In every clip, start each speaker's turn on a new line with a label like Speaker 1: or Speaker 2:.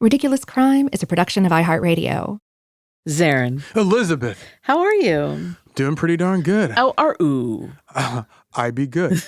Speaker 1: Ridiculous Crime is a production of iHeartRadio.
Speaker 2: Zaron.
Speaker 3: Elizabeth.
Speaker 2: How are you?
Speaker 3: Doing pretty darn good.
Speaker 2: Oh, ooh.
Speaker 3: I be good.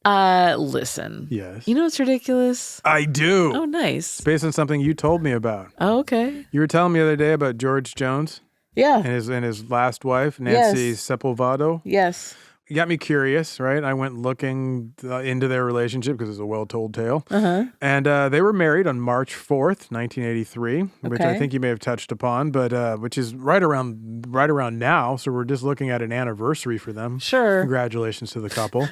Speaker 2: Listen.
Speaker 3: Yes.
Speaker 2: You know what's ridiculous?
Speaker 3: I do.
Speaker 2: Oh, nice.
Speaker 3: It's based on something you told me about.
Speaker 2: Oh, okay.
Speaker 3: You were telling me the other day about George Jones.
Speaker 2: Yeah.
Speaker 3: And his last wife, Nancy Sepulvado.
Speaker 2: Yes.
Speaker 3: It got me curious, right? I went looking into their relationship because it's a well-told tale.
Speaker 2: Uh-huh.
Speaker 3: And they were married on March 4th, 1983, which I
Speaker 2: Okay.
Speaker 3: think you may have touched upon, but which is right around now. So we're just looking at an anniversary for them.
Speaker 2: Sure.
Speaker 3: Congratulations to the couple.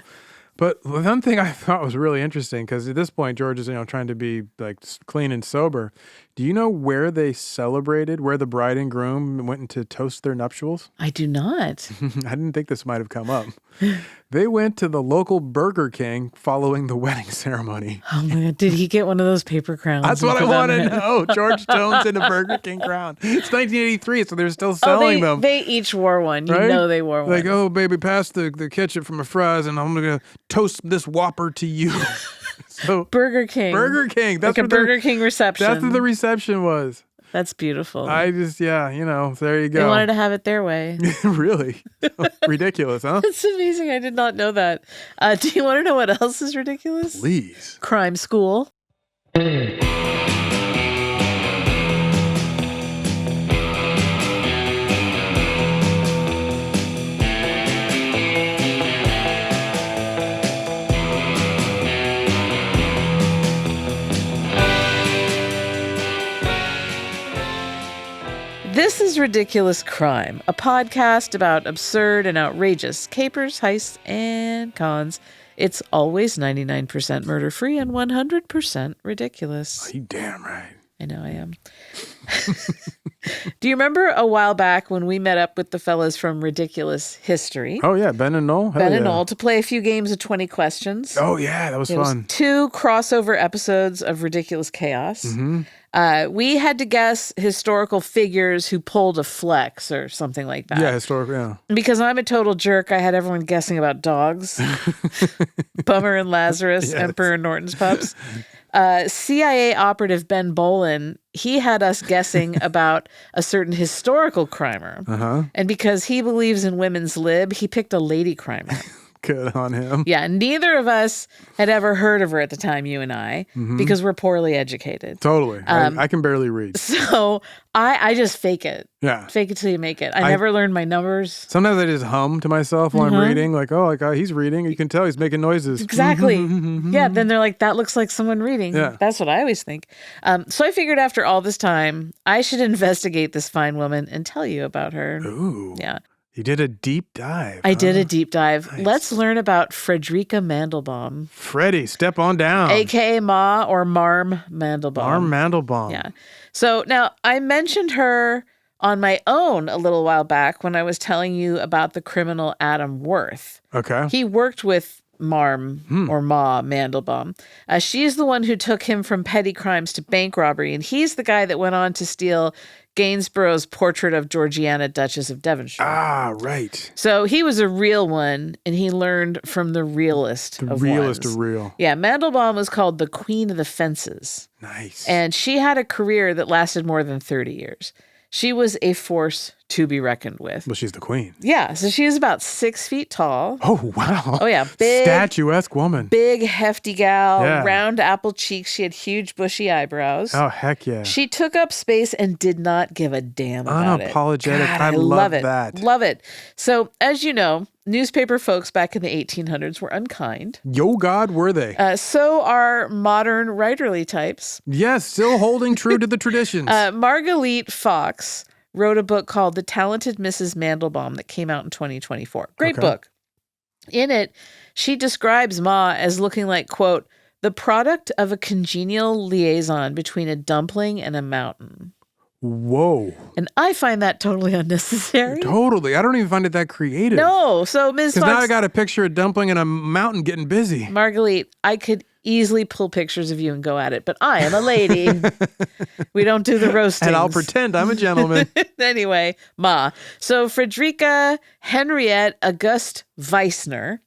Speaker 3: But one thing I thought was really interesting, because at this point, George is, trying to be like clean and sober. Do you know where they celebrated, where the bride and groom went to toast their nuptials?
Speaker 2: I do not.
Speaker 3: I didn't think this might have come up. They went to the local Burger King following the wedding ceremony.
Speaker 2: Oh, my God. Did he get one of those paper crowns?
Speaker 3: That's what I want to know. George Jones in a Burger King crown. It's 1983, so they're still selling them.
Speaker 2: They each wore one. You
Speaker 3: Right?
Speaker 2: know they wore one.
Speaker 3: Like, oh, baby, pass the ketchup from my fries, and I'm going to toast this Whopper to you. So
Speaker 2: Burger King.
Speaker 3: That's
Speaker 2: like a
Speaker 3: what
Speaker 2: Burger King reception.
Speaker 3: That's what the reception was.
Speaker 2: That's beautiful.
Speaker 3: I just, there you go.
Speaker 2: They wanted to have it their way.
Speaker 3: Really? Ridiculous, huh?
Speaker 2: That's amazing. I did not know that. Do you want to know what else is ridiculous?
Speaker 3: Please.
Speaker 2: Crime school. This is Ridiculous Crime, a podcast about absurd and outrageous capers, heists, and cons. It's always 99% murder-free and 100% ridiculous.
Speaker 3: You damn right.
Speaker 2: I know I am. Do you remember a while back when we met up with the fellas from Ridiculous History?
Speaker 3: Oh, yeah. Ben and Noel?
Speaker 2: Ben and Noel, to play a few games of 20 questions.
Speaker 3: Oh, yeah. That was fun.
Speaker 2: Was 2 crossover episodes of Ridiculous Chaos.
Speaker 3: Mm-hmm.
Speaker 2: We had to guess historical figures who pulled a flex or something like that.
Speaker 3: Yeah, historical, yeah.
Speaker 2: Because I'm a total jerk, I had everyone guessing about dogs. Bummer and Lazarus,
Speaker 3: Yes.
Speaker 2: Emperor and Norton's pups. CIA operative Ben Bolin, he had us guessing about a certain historical crimer.
Speaker 3: Uh-huh.
Speaker 2: And because he believes in women's lib, he picked a lady crimer.
Speaker 3: Good on him.
Speaker 2: Yeah, neither of us had ever heard of her at the time, you and I, because we're poorly educated.
Speaker 3: Totally. I can barely read.
Speaker 2: So I just fake it.
Speaker 3: Yeah.
Speaker 2: Fake it till you make it. I never learned my numbers.
Speaker 3: Sometimes I just hum to myself while I'm reading. Like, he's reading. You can tell he's making noises.
Speaker 2: Exactly. Yeah, then they're like, that looks like someone reading.
Speaker 3: Yeah.
Speaker 2: That's what I always think. So I figured after all this time, I should investigate this fine woman and tell you about her.
Speaker 3: Ooh.
Speaker 2: Yeah.
Speaker 3: You did a deep dive.
Speaker 2: I did a deep dive.
Speaker 3: Nice.
Speaker 2: Let's learn about Fredericka Mandelbaum.
Speaker 3: Freddie, step on down.
Speaker 2: A.K.A. Ma or Marm-Mandelbaum.
Speaker 3: Marm-Mandelbaum.
Speaker 2: Yeah. So now I mentioned her on my own a little while back when I was telling you about the criminal Adam Worth.
Speaker 3: Okay.
Speaker 2: He worked with Marm or Ma Mandelbaum. She's the one who took him from petty crimes to bank robbery, and he's the guy that went on to steal Gainsborough's portrait of Georgiana, Duchess of Devonshire.
Speaker 3: Ah, right.
Speaker 2: So he was a real one, and he learned from the realest of
Speaker 3: Realest
Speaker 2: ones.
Speaker 3: of real.
Speaker 2: Yeah, Mandelbaum was called the Queen of the Fences.
Speaker 3: Nice.
Speaker 2: And she had a career that lasted more than 30 years. She was a force to be reckoned with.
Speaker 3: Well, she's the queen.
Speaker 2: Yeah, so she was about 6 feet tall.
Speaker 3: Oh, wow.
Speaker 2: Oh, yeah, big.
Speaker 3: Statuesque woman.
Speaker 2: Big, hefty gal,
Speaker 3: Yeah.
Speaker 2: round apple cheeks. She had huge, bushy eyebrows.
Speaker 3: Oh, heck yeah.
Speaker 2: She took up space and did not give a damn about it.
Speaker 3: Unapologetic.
Speaker 2: God,
Speaker 3: I love
Speaker 2: it.
Speaker 3: that.
Speaker 2: Love it. So, as you know, newspaper folks back in the 1800s were unkind.
Speaker 3: Yo, God, were they?
Speaker 2: So are modern writerly types.
Speaker 3: Yes, still holding true to the traditions.
Speaker 2: Marguerite Fox wrote a book called The Talented Mrs. Mandelbaum that came out in 2024. Great
Speaker 3: Okay.
Speaker 2: book. In it, she describes Ma as looking like, quote, the product of a congenial liaison between a dumpling and a mountain.
Speaker 3: Whoa.
Speaker 2: And I find that totally unnecessary.
Speaker 3: Totally. I don't even find it that creative.
Speaker 2: No. So Ms.
Speaker 3: Because now I
Speaker 2: Fox,
Speaker 3: got a picture of dumpling and a mountain getting busy.
Speaker 2: Marguerite, I could easily pull pictures of you and go at it, but I am a lady. We don't do the roasting.
Speaker 3: And I'll pretend I'm a gentleman.
Speaker 2: Anyway, Ma. So Fredericka Henriette Auguste Weissner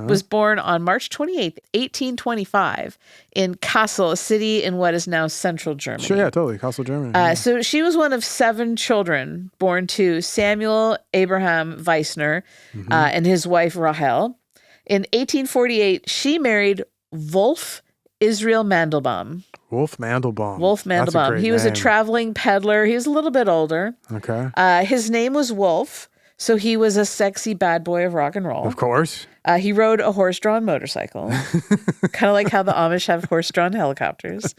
Speaker 2: was born on March 28th, 1825 in Kassel, a city in what is now central Germany.
Speaker 3: Sure, yeah, totally. Kassel, Germany.
Speaker 2: So she was one of 7 children born to Samuel Abraham Weissner and his wife Rahel. In 1848, she married Wolf Israel Mandelbaum.
Speaker 3: Wolf Mandelbaum.
Speaker 2: Wolf Mandelbaum.
Speaker 3: That's a great
Speaker 2: He was a
Speaker 3: name.
Speaker 2: traveling peddler. He was a little bit older.
Speaker 3: Okay.
Speaker 2: His name was Wolf, so he was a sexy bad boy of rock and roll.
Speaker 3: Of course.
Speaker 2: He rode a horse-drawn motorcycle, kind of like how the Amish have horse-drawn helicopters.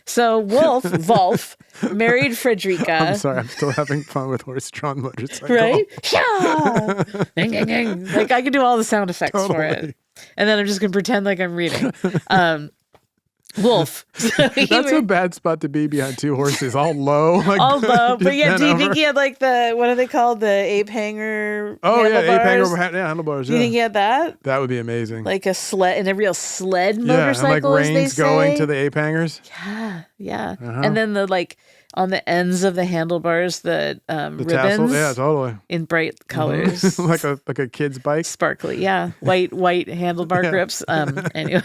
Speaker 2: So Wolf married Fredericka.
Speaker 3: I'm sorry, I'm still having fun with horse-drawn motorcycle.
Speaker 2: Right? Yeah. Ding, ding, ding. Like I could do all the sound effects for
Speaker 3: Totally.
Speaker 2: it. And then I'm just going to pretend like I'm reading. Wolf. So
Speaker 3: That's a bad spot to be behind 2 horses, all low. Like,
Speaker 2: all low. But
Speaker 3: just
Speaker 2: yeah,
Speaker 3: bent
Speaker 2: do you
Speaker 3: over.
Speaker 2: think he had like what are they called? The ape hanger
Speaker 3: Oh, yeah, ape hanger,
Speaker 2: handlebars?
Speaker 3: handlebars.
Speaker 2: Do you think he had that?
Speaker 3: That would be amazing.
Speaker 2: Like a sled, and a real sled
Speaker 3: yeah, and like
Speaker 2: motorcycle, as they
Speaker 3: reins going
Speaker 2: say?
Speaker 3: to the ape hangers.
Speaker 2: Yeah. And then the on the ends of the handlebars, the
Speaker 3: The
Speaker 2: ribbons
Speaker 3: tassel. Yeah, totally.
Speaker 2: in bright colors.
Speaker 3: like a kid's bike.
Speaker 2: Sparkly, yeah. White handlebar grips. Anyway.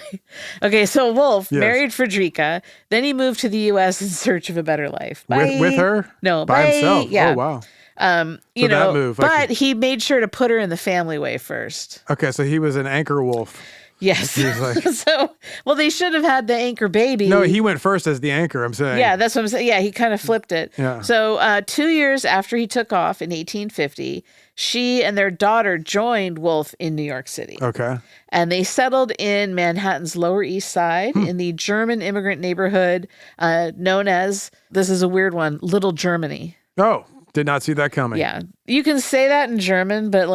Speaker 2: Okay, so Wolf married Fredericka. Then he moved to the U.S. in search of a better life.
Speaker 3: With her?
Speaker 2: No,
Speaker 3: By himself?
Speaker 2: Yeah.
Speaker 3: Oh, wow.
Speaker 2: You
Speaker 3: So that
Speaker 2: know,
Speaker 3: move,
Speaker 2: but
Speaker 3: okay.
Speaker 2: he made sure to put her in the family way first.
Speaker 3: Okay, so he was an anchor wolf.
Speaker 2: Yes.
Speaker 3: He was like-
Speaker 2: So, well, they should have had the anchor baby.
Speaker 3: No, he went first as the anchor, I'm saying.
Speaker 2: Yeah, that's what I'm saying. Yeah, he kind of flipped it.
Speaker 3: Yeah.
Speaker 2: So 2 years after he took off in 1850, she and their daughter joined Wolf in New York City.
Speaker 3: Okay.
Speaker 2: And they settled in Manhattan's Lower East Side in the German immigrant neighborhood known as, this is a weird one, Little Germany.
Speaker 3: Oh, did not see that coming.
Speaker 2: Yeah. You can say that in German, but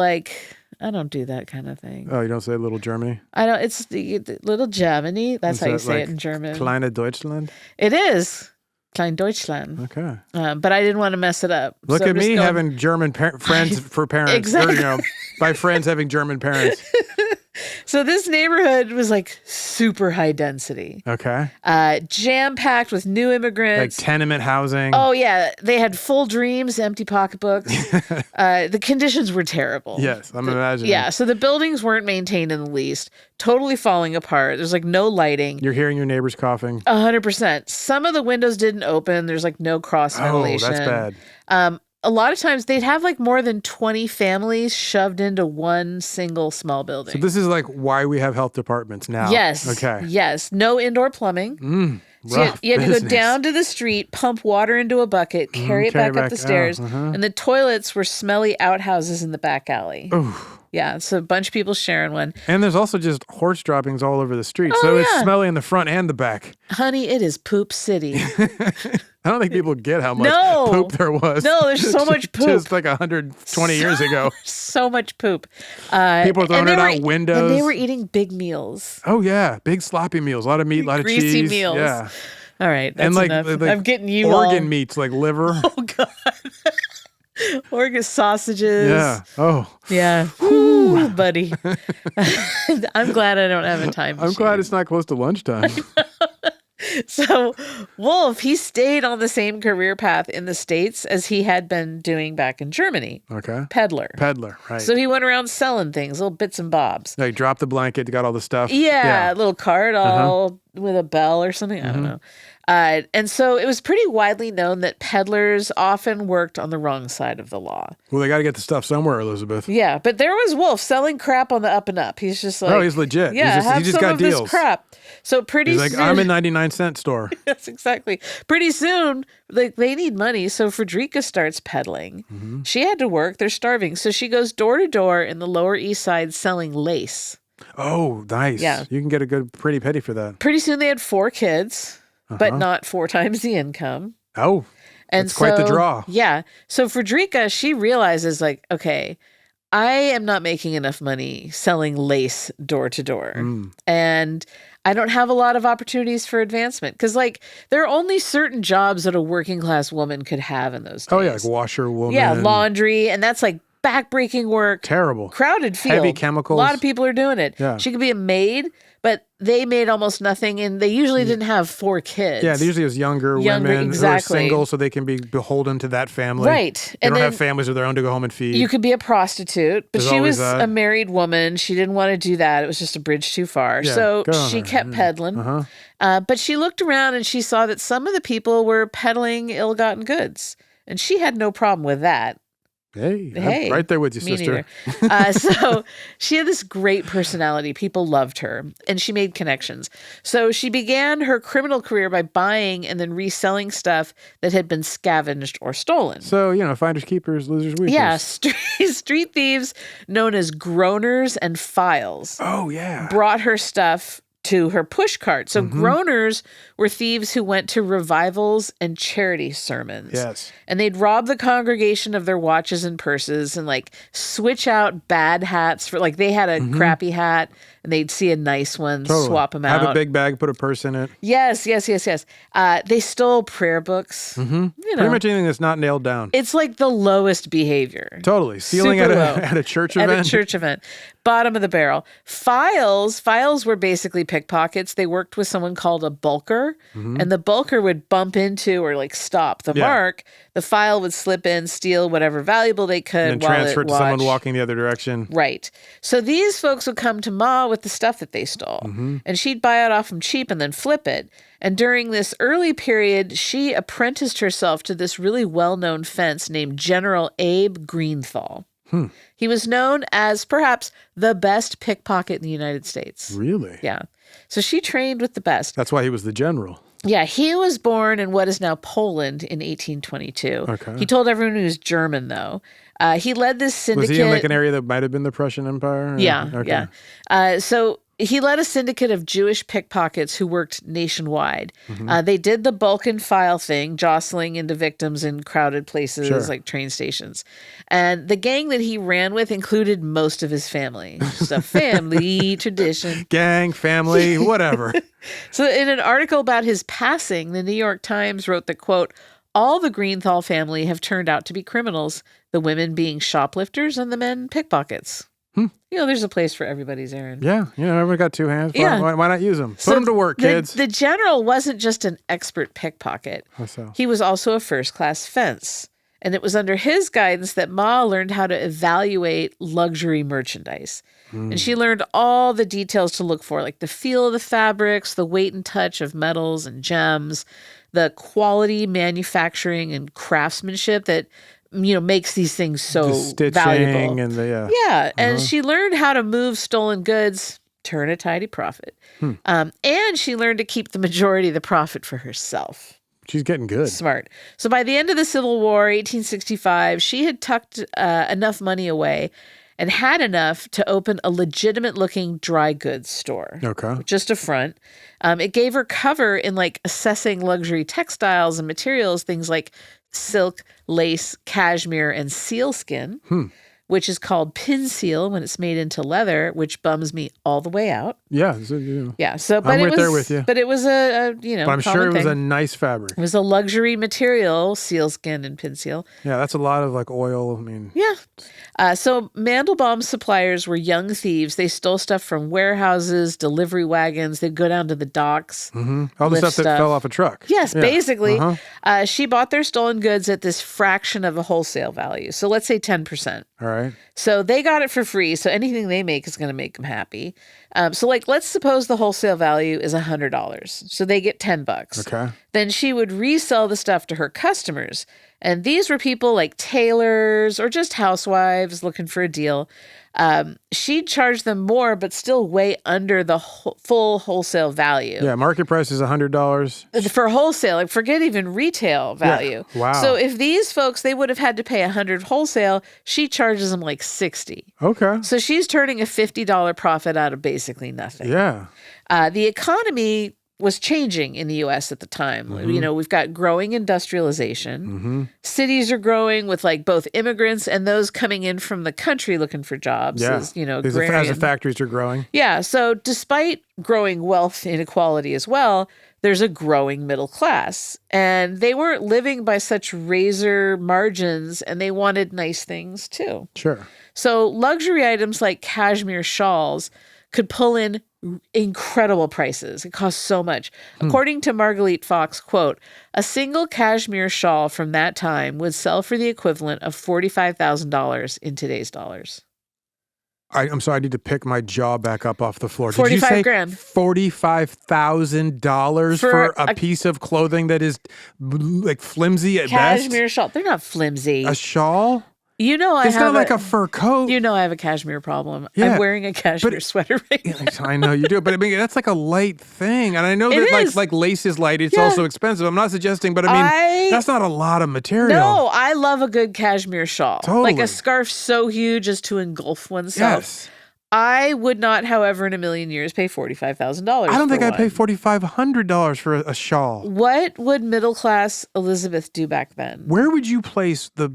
Speaker 2: I don't do that kind of thing.
Speaker 3: Oh, you don't say little Germany?
Speaker 2: I don't, it's the Little Germany. That's how you say it in German.
Speaker 3: Kleine Deutschland?
Speaker 2: It is. Klein Deutschland.
Speaker 3: Okay.
Speaker 2: But I didn't want to mess it up.
Speaker 3: Look
Speaker 2: So
Speaker 3: at
Speaker 2: I'm just
Speaker 3: me
Speaker 2: going-
Speaker 3: having German friends for parents.
Speaker 2: Exactly.
Speaker 3: Or, by friends having German parents.
Speaker 2: So this neighborhood was super high density,
Speaker 3: Okay.
Speaker 2: jam-packed with new
Speaker 3: Like
Speaker 2: immigrants.
Speaker 3: tenement housing.
Speaker 2: Oh yeah, they had full dreams, empty pocketbooks. The conditions were terrible.
Speaker 3: Yes, I'm imagining.
Speaker 2: Yeah, so the buildings weren't maintained in the least, totally falling apart. There's no lighting.
Speaker 3: You're hearing your neighbors coughing.
Speaker 2: 100%. Some of the windows didn't open. There's no cross ventilation.
Speaker 3: Oh, that's bad.
Speaker 2: A lot of times they'd have more than 20 families shoved into one single small building.
Speaker 3: So this is why we have health departments now.
Speaker 2: Yes.
Speaker 3: Okay.
Speaker 2: Yes. No indoor plumbing. So
Speaker 3: Rough
Speaker 2: you had to go
Speaker 3: business.
Speaker 2: down to the street, pump water into a bucket, carry it
Speaker 3: carry
Speaker 2: back up
Speaker 3: back
Speaker 2: the stairs.
Speaker 3: out,
Speaker 2: And the toilets were smelly outhouses in the back alley. Yeah. So a bunch of people sharing one.
Speaker 3: And there's also just horse droppings all over the street.
Speaker 2: Oh,
Speaker 3: so it's
Speaker 2: yeah.
Speaker 3: smelly in the front and the back.
Speaker 2: Honey, it is poop city.
Speaker 3: I don't think people get how much
Speaker 2: No.
Speaker 3: poop there was.
Speaker 2: No, there's so much poop.
Speaker 3: Just 120 years ago.
Speaker 2: So much poop.
Speaker 3: People were throwing it out windows.
Speaker 2: And they were eating big meals.
Speaker 3: Oh, yeah. Big sloppy meals. A lot of meat, a lot of
Speaker 2: Greasy
Speaker 3: cheese.
Speaker 2: meals.
Speaker 3: Yeah.
Speaker 2: All right. That's
Speaker 3: And
Speaker 2: enough. I'm getting you
Speaker 3: organ
Speaker 2: all.
Speaker 3: meats like liver.
Speaker 2: Oh, God. Organ sausages.
Speaker 3: Yeah. Oh.
Speaker 2: Yeah. Ooh, buddy. I'm glad I don't have a time
Speaker 3: I'm
Speaker 2: machine.
Speaker 3: glad it's not close to lunchtime.
Speaker 2: So Wolf, he stayed on the same career path in the States as he had been doing back in Germany.
Speaker 3: Okay.
Speaker 2: Peddler.
Speaker 3: Peddler, right.
Speaker 2: So he went around selling things, little bits and bobs.
Speaker 3: Like drop the blanket, got all the stuff.
Speaker 2: Yeah, a little cart all with a bell or something. I don't know. And so it was pretty widely known that peddlers often worked on the wrong side of the law.
Speaker 3: Well, they got to get the stuff somewhere, Elizabeth.
Speaker 2: Yeah, but there was Wolf selling crap on the up and up. He's just
Speaker 3: Oh, he's legit.
Speaker 2: Yeah,
Speaker 3: he
Speaker 2: have
Speaker 3: just
Speaker 2: some
Speaker 3: got
Speaker 2: of
Speaker 3: deals.
Speaker 2: this crap. So pretty
Speaker 3: He's like,
Speaker 2: soon,
Speaker 3: I'm a 99-cent store.
Speaker 2: Yes, exactly. Pretty soon, they need money, so Fredericka starts peddling. She had to work. They're starving, so she goes door to door in the Lower East Side selling lace.
Speaker 3: Oh, nice.
Speaker 2: Yeah.
Speaker 3: You can get a good pretty penny for that.
Speaker 2: Pretty soon, they had 4 kids, but not 4 times the income.
Speaker 3: Oh,
Speaker 2: And
Speaker 3: that's quite the
Speaker 2: so-
Speaker 3: draw.
Speaker 2: Yeah. So Fredericka, she realizes okay, I am not making enough money selling lace door to door. And I don't have a lot of opportunities for advancement because there are only certain jobs that a working class woman could have in those days.
Speaker 3: Oh, yeah, like washerwoman.
Speaker 2: Yeah, laundry. And that's backbreaking work.
Speaker 3: Terrible.
Speaker 2: Crowded field.
Speaker 3: Heavy chemicals.
Speaker 2: A lot of people are doing it.
Speaker 3: Yeah.
Speaker 2: She could be a maid, but they made almost nothing, and they usually didn't have 4 kids.
Speaker 3: Yeah, they usually was younger women who are single, so they can be beholden to that family.
Speaker 2: Right.
Speaker 3: They don't have families of their own to go home and feed.
Speaker 2: You could be a prostitute, but
Speaker 3: There's
Speaker 2: she was
Speaker 3: always
Speaker 2: a married woman. She didn't want to do that. It was just a bridge too far.
Speaker 3: Yeah,
Speaker 2: So
Speaker 3: go on
Speaker 2: she
Speaker 3: there.
Speaker 2: kept peddling. But she looked around and she saw that some of the people were peddling ill-gotten goods. And she had no problem with that.
Speaker 3: Hey,
Speaker 2: Hey,
Speaker 3: I'm right there with you,
Speaker 2: me
Speaker 3: sister.
Speaker 2: So she had this great personality. People loved her, and she made connections. So she began her criminal career by buying and then reselling stuff that had been scavenged or stolen.
Speaker 3: So, finders keepers, losers weepers.
Speaker 2: Yeah, street thieves known as groaners and files.
Speaker 3: Oh, yeah.
Speaker 2: Brought her stuff to her push cart. So groaners were thieves who went to revivals and charity sermons.
Speaker 3: Yes.
Speaker 2: And they'd rob the congregation of their watches and purses and switch out bad hats for they had a crappy hat and they'd see a nice one, swap them out.
Speaker 3: Have a big bag, put a purse in it.
Speaker 2: Yes. They stole prayer books.
Speaker 3: Pretty much anything that's not nailed down.
Speaker 2: It's like the lowest behavior.
Speaker 3: Totally. Stealing at a church event.
Speaker 2: At a church event. Bottom of the barrel. Files were basically pickpockets. They worked with someone called a bulker, and the bulker would bump into or stop the mark. The file would slip in, steal whatever valuable they could,
Speaker 3: and then transfer it to someone walking the other direction.
Speaker 2: Right. So these folks would come to Ma with the stuff that they stole, and she'd buy it off them cheap and then flip it. And during this early period, she apprenticed herself to this really well-known fence named General Abe Greenthal. He was known as perhaps the best pickpocket in the United States.
Speaker 3: Really?
Speaker 2: Yeah. So she trained with the best.
Speaker 3: That's why he was the general.
Speaker 2: Yeah, he was born in what is now Poland in 1822.
Speaker 3: Okay.
Speaker 2: He told everyone he was German, though. He led this syndicate.
Speaker 3: Was he in an area that might have been the Prussian Empire?
Speaker 2: Yeah,
Speaker 3: okay.
Speaker 2: yeah. So he led a syndicate of Jewish pickpockets who worked nationwide. They did the bulk and file thing, jostling into victims in crowded places like train stations. And the gang that he ran with included most of his family. Just a family tradition.
Speaker 3: Gang, family, whatever.
Speaker 2: So in an article about his passing, the New York Times wrote that, quote, all the Greenthal family have turned out to be criminals, the women being shoplifters and the men pickpockets. There's a place for everybody's errand.
Speaker 3: Yeah, everyone got 2 hands.
Speaker 2: Yeah.
Speaker 3: Why not use them? Put them to work, kids.
Speaker 2: The general wasn't just an expert pickpocket.
Speaker 3: How so?
Speaker 2: He was also a first-class fence. And it was under his guidance that Ma learned how to evaluate luxury merchandise. And she learned all the details to look for, like the feel of the fabrics, the weight and touch of metals and gems, the quality manufacturing and craftsmanship that makes these things so
Speaker 3: the stitching
Speaker 2: valuable.
Speaker 3: And the
Speaker 2: And she learned how to move stolen goods, turn a tidy profit. And she learned to keep the majority of the profit for herself.
Speaker 3: She's getting good.
Speaker 2: Smart. So by the end of the Civil War, 1865, she had tucked enough money away and had enough to open a legitimate-looking dry goods store.
Speaker 3: Okay.
Speaker 2: Just a front. It gave her cover in assessing luxury textiles and materials, things like silk, lace, cashmere, and sealskin, which is called pin seal when it's made into leather, which bums me all the way out.
Speaker 3: Yeah.
Speaker 2: Yeah. So, but
Speaker 3: I'm
Speaker 2: it
Speaker 3: right
Speaker 2: was,
Speaker 3: there with you.
Speaker 2: But it was a
Speaker 3: But I'm sure it was
Speaker 2: thing.
Speaker 3: a nice fabric.
Speaker 2: It was a luxury material, sealskin and pin seal.
Speaker 3: Yeah, that's a lot of oil. I mean.
Speaker 2: Yeah. So Mandelbaum's suppliers were young thieves. They stole stuff from warehouses, delivery wagons. They'd go down to the docks.
Speaker 3: All the stuff that fell off a truck.
Speaker 2: Yes,
Speaker 3: Yeah.
Speaker 2: basically. She bought their stolen goods at this fraction of a wholesale value. So let's say 10%.
Speaker 3: All right.
Speaker 2: So they got it for free. So anything they make is going to make them happy. So let's suppose the wholesale value is $100. So they get $10.
Speaker 3: Okay.
Speaker 2: Then she would resell the stuff to her customers. And these were people like tailors or just housewives looking for a deal. She'd charge them more, but still way under the full wholesale value.
Speaker 3: Yeah, market price is $100.
Speaker 2: For wholesale, forget even retail value.
Speaker 3: Yeah. Wow.
Speaker 2: So if these folks, they would have had to pay $100 wholesale, she charges them $60.
Speaker 3: Okay.
Speaker 2: So she's turning a $50 profit out of basically nothing.
Speaker 3: Yeah.
Speaker 2: The economy was changing in the U.S. at the time. You know, we've got growing industrialization. Cities are growing with like both immigrants and those coming in from the country looking for jobs. As, you know,
Speaker 3: as the factories are growing.
Speaker 2: Yeah. So despite growing wealth inequality as well, there's a growing middle class. And they weren't living by such razor margins, and they wanted nice things too.
Speaker 3: Sure.
Speaker 2: So luxury items like cashmere shawls could pull in incredible prices. It costs so much. According to Margalit Fox, quote, a single cashmere shawl from that time would sell for the equivalent of $45,000 in today's dollars.
Speaker 3: I'm sorry, I need to pick my jaw back up off the floor. Did
Speaker 2: 45
Speaker 3: you say
Speaker 2: grand.
Speaker 3: $45,000 for a piece of clothing that is like flimsy at best?
Speaker 2: Cashmere shawl. They're not flimsy.
Speaker 3: A shawl?
Speaker 2: You know,
Speaker 3: it's not like a fur coat.
Speaker 2: You know, I have a cashmere problem.
Speaker 3: Yeah,
Speaker 2: I'm wearing a cashmere sweater right now.
Speaker 3: I know you do, but I mean that's like a light thing, and I know that like lace is light. It's also expensive. I'm not suggesting, but I mean that's not a lot of material.
Speaker 2: No, I love a good cashmere shawl,
Speaker 3: totally.
Speaker 2: Like a scarf so huge as to engulf oneself.
Speaker 3: Yes.
Speaker 2: I would not, however, in a million years, pay $45,000.
Speaker 3: I don't think I'd pay $4,500 for a shawl.
Speaker 2: What would middle class Elizabeth do back then?
Speaker 3: Where would you place the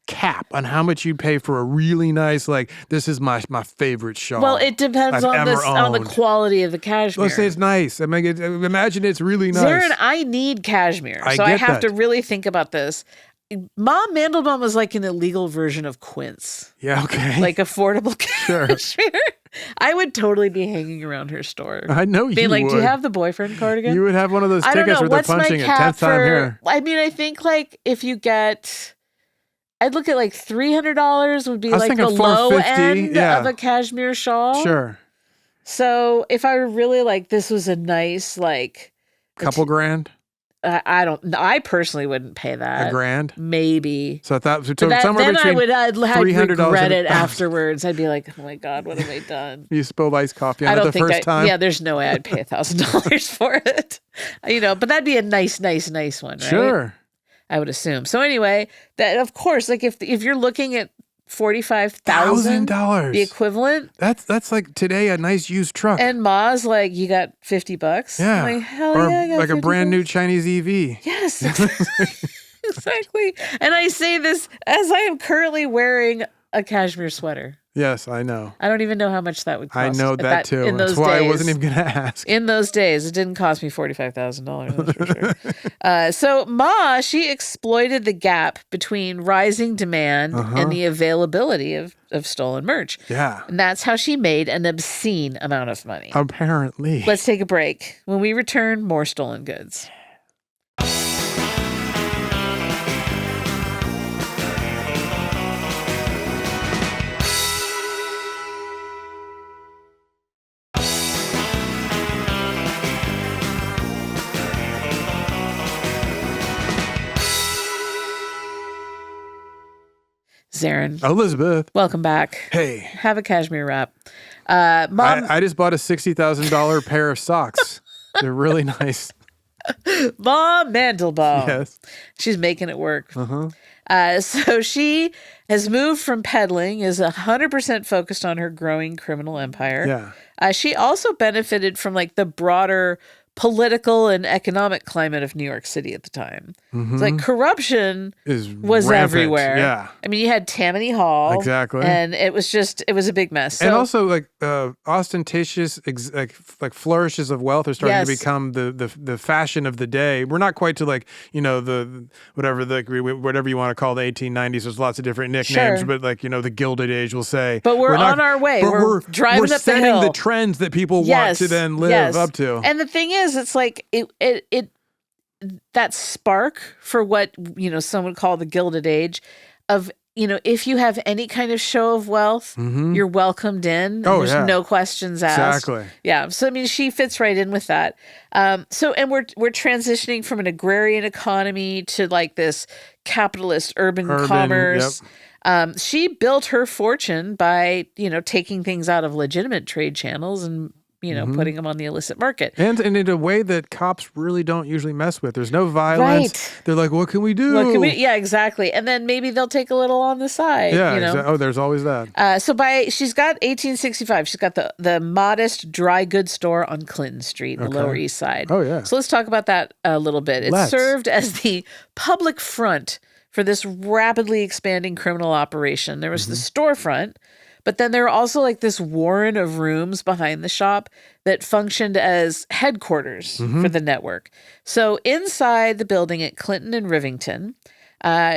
Speaker 3: cap on how much you'd pay for a really nice, like, this is my favorite shawl?
Speaker 2: Well, it depends on the quality of the cashmere.
Speaker 3: Let's say it's nice. I mean, imagine it's really nice.
Speaker 2: Zaron, I need cashmere, so I have to really think about this. Mom Mandelbaum was like an illegal version of Quince.
Speaker 3: Yeah, okay.
Speaker 2: Like affordable cashmere. Sure. I would totally be hanging around her store.
Speaker 3: I know you would.
Speaker 2: Being like, do you have the boyfriend cardigan?
Speaker 3: You would have one of those tickets where they're punching it 10th time here.
Speaker 2: I mean, I think like if you get, I'd look at like $300 would be like the low end of a cashmere shawl.
Speaker 3: Sure.
Speaker 2: So if I were really like, this was a nice like.
Speaker 3: Couple grand?
Speaker 2: I personally wouldn't pay that.
Speaker 3: $1,000?
Speaker 2: Maybe.
Speaker 3: So somewhere between
Speaker 2: I'd
Speaker 3: $300
Speaker 2: regret it afterwards. I'd be like, oh my God, what have I done?
Speaker 3: You spilled iced coffee on it the first time?
Speaker 2: Yeah, there's no way I'd pay $1,000 for it. You know, but that'd be a nice one, right?
Speaker 3: Sure.
Speaker 2: I would assume. So anyway, that of course, like if you're looking at $45,000, the equivalent.
Speaker 3: That's like today a nice used truck.
Speaker 2: And Ma's like, you got $50.
Speaker 3: Yeah,
Speaker 2: I'm like, hell yeah, I got
Speaker 3: like a brand new Chinese EV.
Speaker 2: Yes, exactly. And I say this as I am currently wearing a cashmere sweater.
Speaker 3: Yes, I know.
Speaker 2: I don't even know how much that would cost.
Speaker 3: I know that too. That's why I wasn't even going to ask.
Speaker 2: In those days, it didn't cost me $45,000, that's for sure. So Ma, she exploited the gap between rising demand and the availability of stolen merch.
Speaker 3: Yeah.
Speaker 2: And that's how she made an obscene amount of money.
Speaker 3: Apparently.
Speaker 2: Let's take a break. When we return, more stolen goods. Zaron.
Speaker 3: Elizabeth.
Speaker 2: Welcome back.
Speaker 3: Hey.
Speaker 2: Have a cashmere wrap. Mom.
Speaker 3: I just bought a $60,000 pair of socks. They're really nice.
Speaker 2: Mom Mandelbaum.
Speaker 3: Yes.
Speaker 2: She's making it work. So she has moved from peddling, is 100% focused on her growing criminal empire.
Speaker 3: Yeah.
Speaker 2: She also benefited from like the broader political and economic climate of New York City at the time. It's like corruption was
Speaker 3: rampant.
Speaker 2: Everywhere.
Speaker 3: Yeah.
Speaker 2: I mean, you had Tammany Hall.
Speaker 3: Exactly.
Speaker 2: And it was a big mess.
Speaker 3: And also like ostentatious like flourishes of wealth are starting to become the fashion of the day. We're not quite to like, you know, the whatever you want to call the 1890s. There's lots of different nicknames, but like, you know, the Gilded Age will say.
Speaker 2: But we're on our way. We're driving up the hill.
Speaker 3: We're setting the trends that people want to then live up to.
Speaker 2: And the thing is, it's like it that spark for what, you know, some would call the Gilded Age of, you know, if you have any kind of show of wealth, you're welcomed in. There's no questions asked.
Speaker 3: Exactly.
Speaker 2: Yeah. So I mean, she fits right in with that. And we're transitioning from an agrarian economy to like this capitalist urban commerce. She built her fortune by, you know, taking things out of legitimate trade channels and putting them on the illicit market.
Speaker 3: And in a way that cops really don't usually mess with. There's no violence.
Speaker 2: Right.
Speaker 3: They're like, what can we do?
Speaker 2: Yeah, exactly. And then maybe they'll take a little on the side.
Speaker 3: Yeah, oh, there's always that.
Speaker 2: She's got 1865. She's got the modest dry goods store on Clinton Street in the Lower East Side.
Speaker 3: Oh, yeah.
Speaker 2: So let's talk about that a little bit. It served as the public front for this rapidly expanding criminal operation. There was the storefront, but then there were also like this warren of rooms behind the shop that functioned as headquarters for the network. So inside the building at Clinton and Rivington,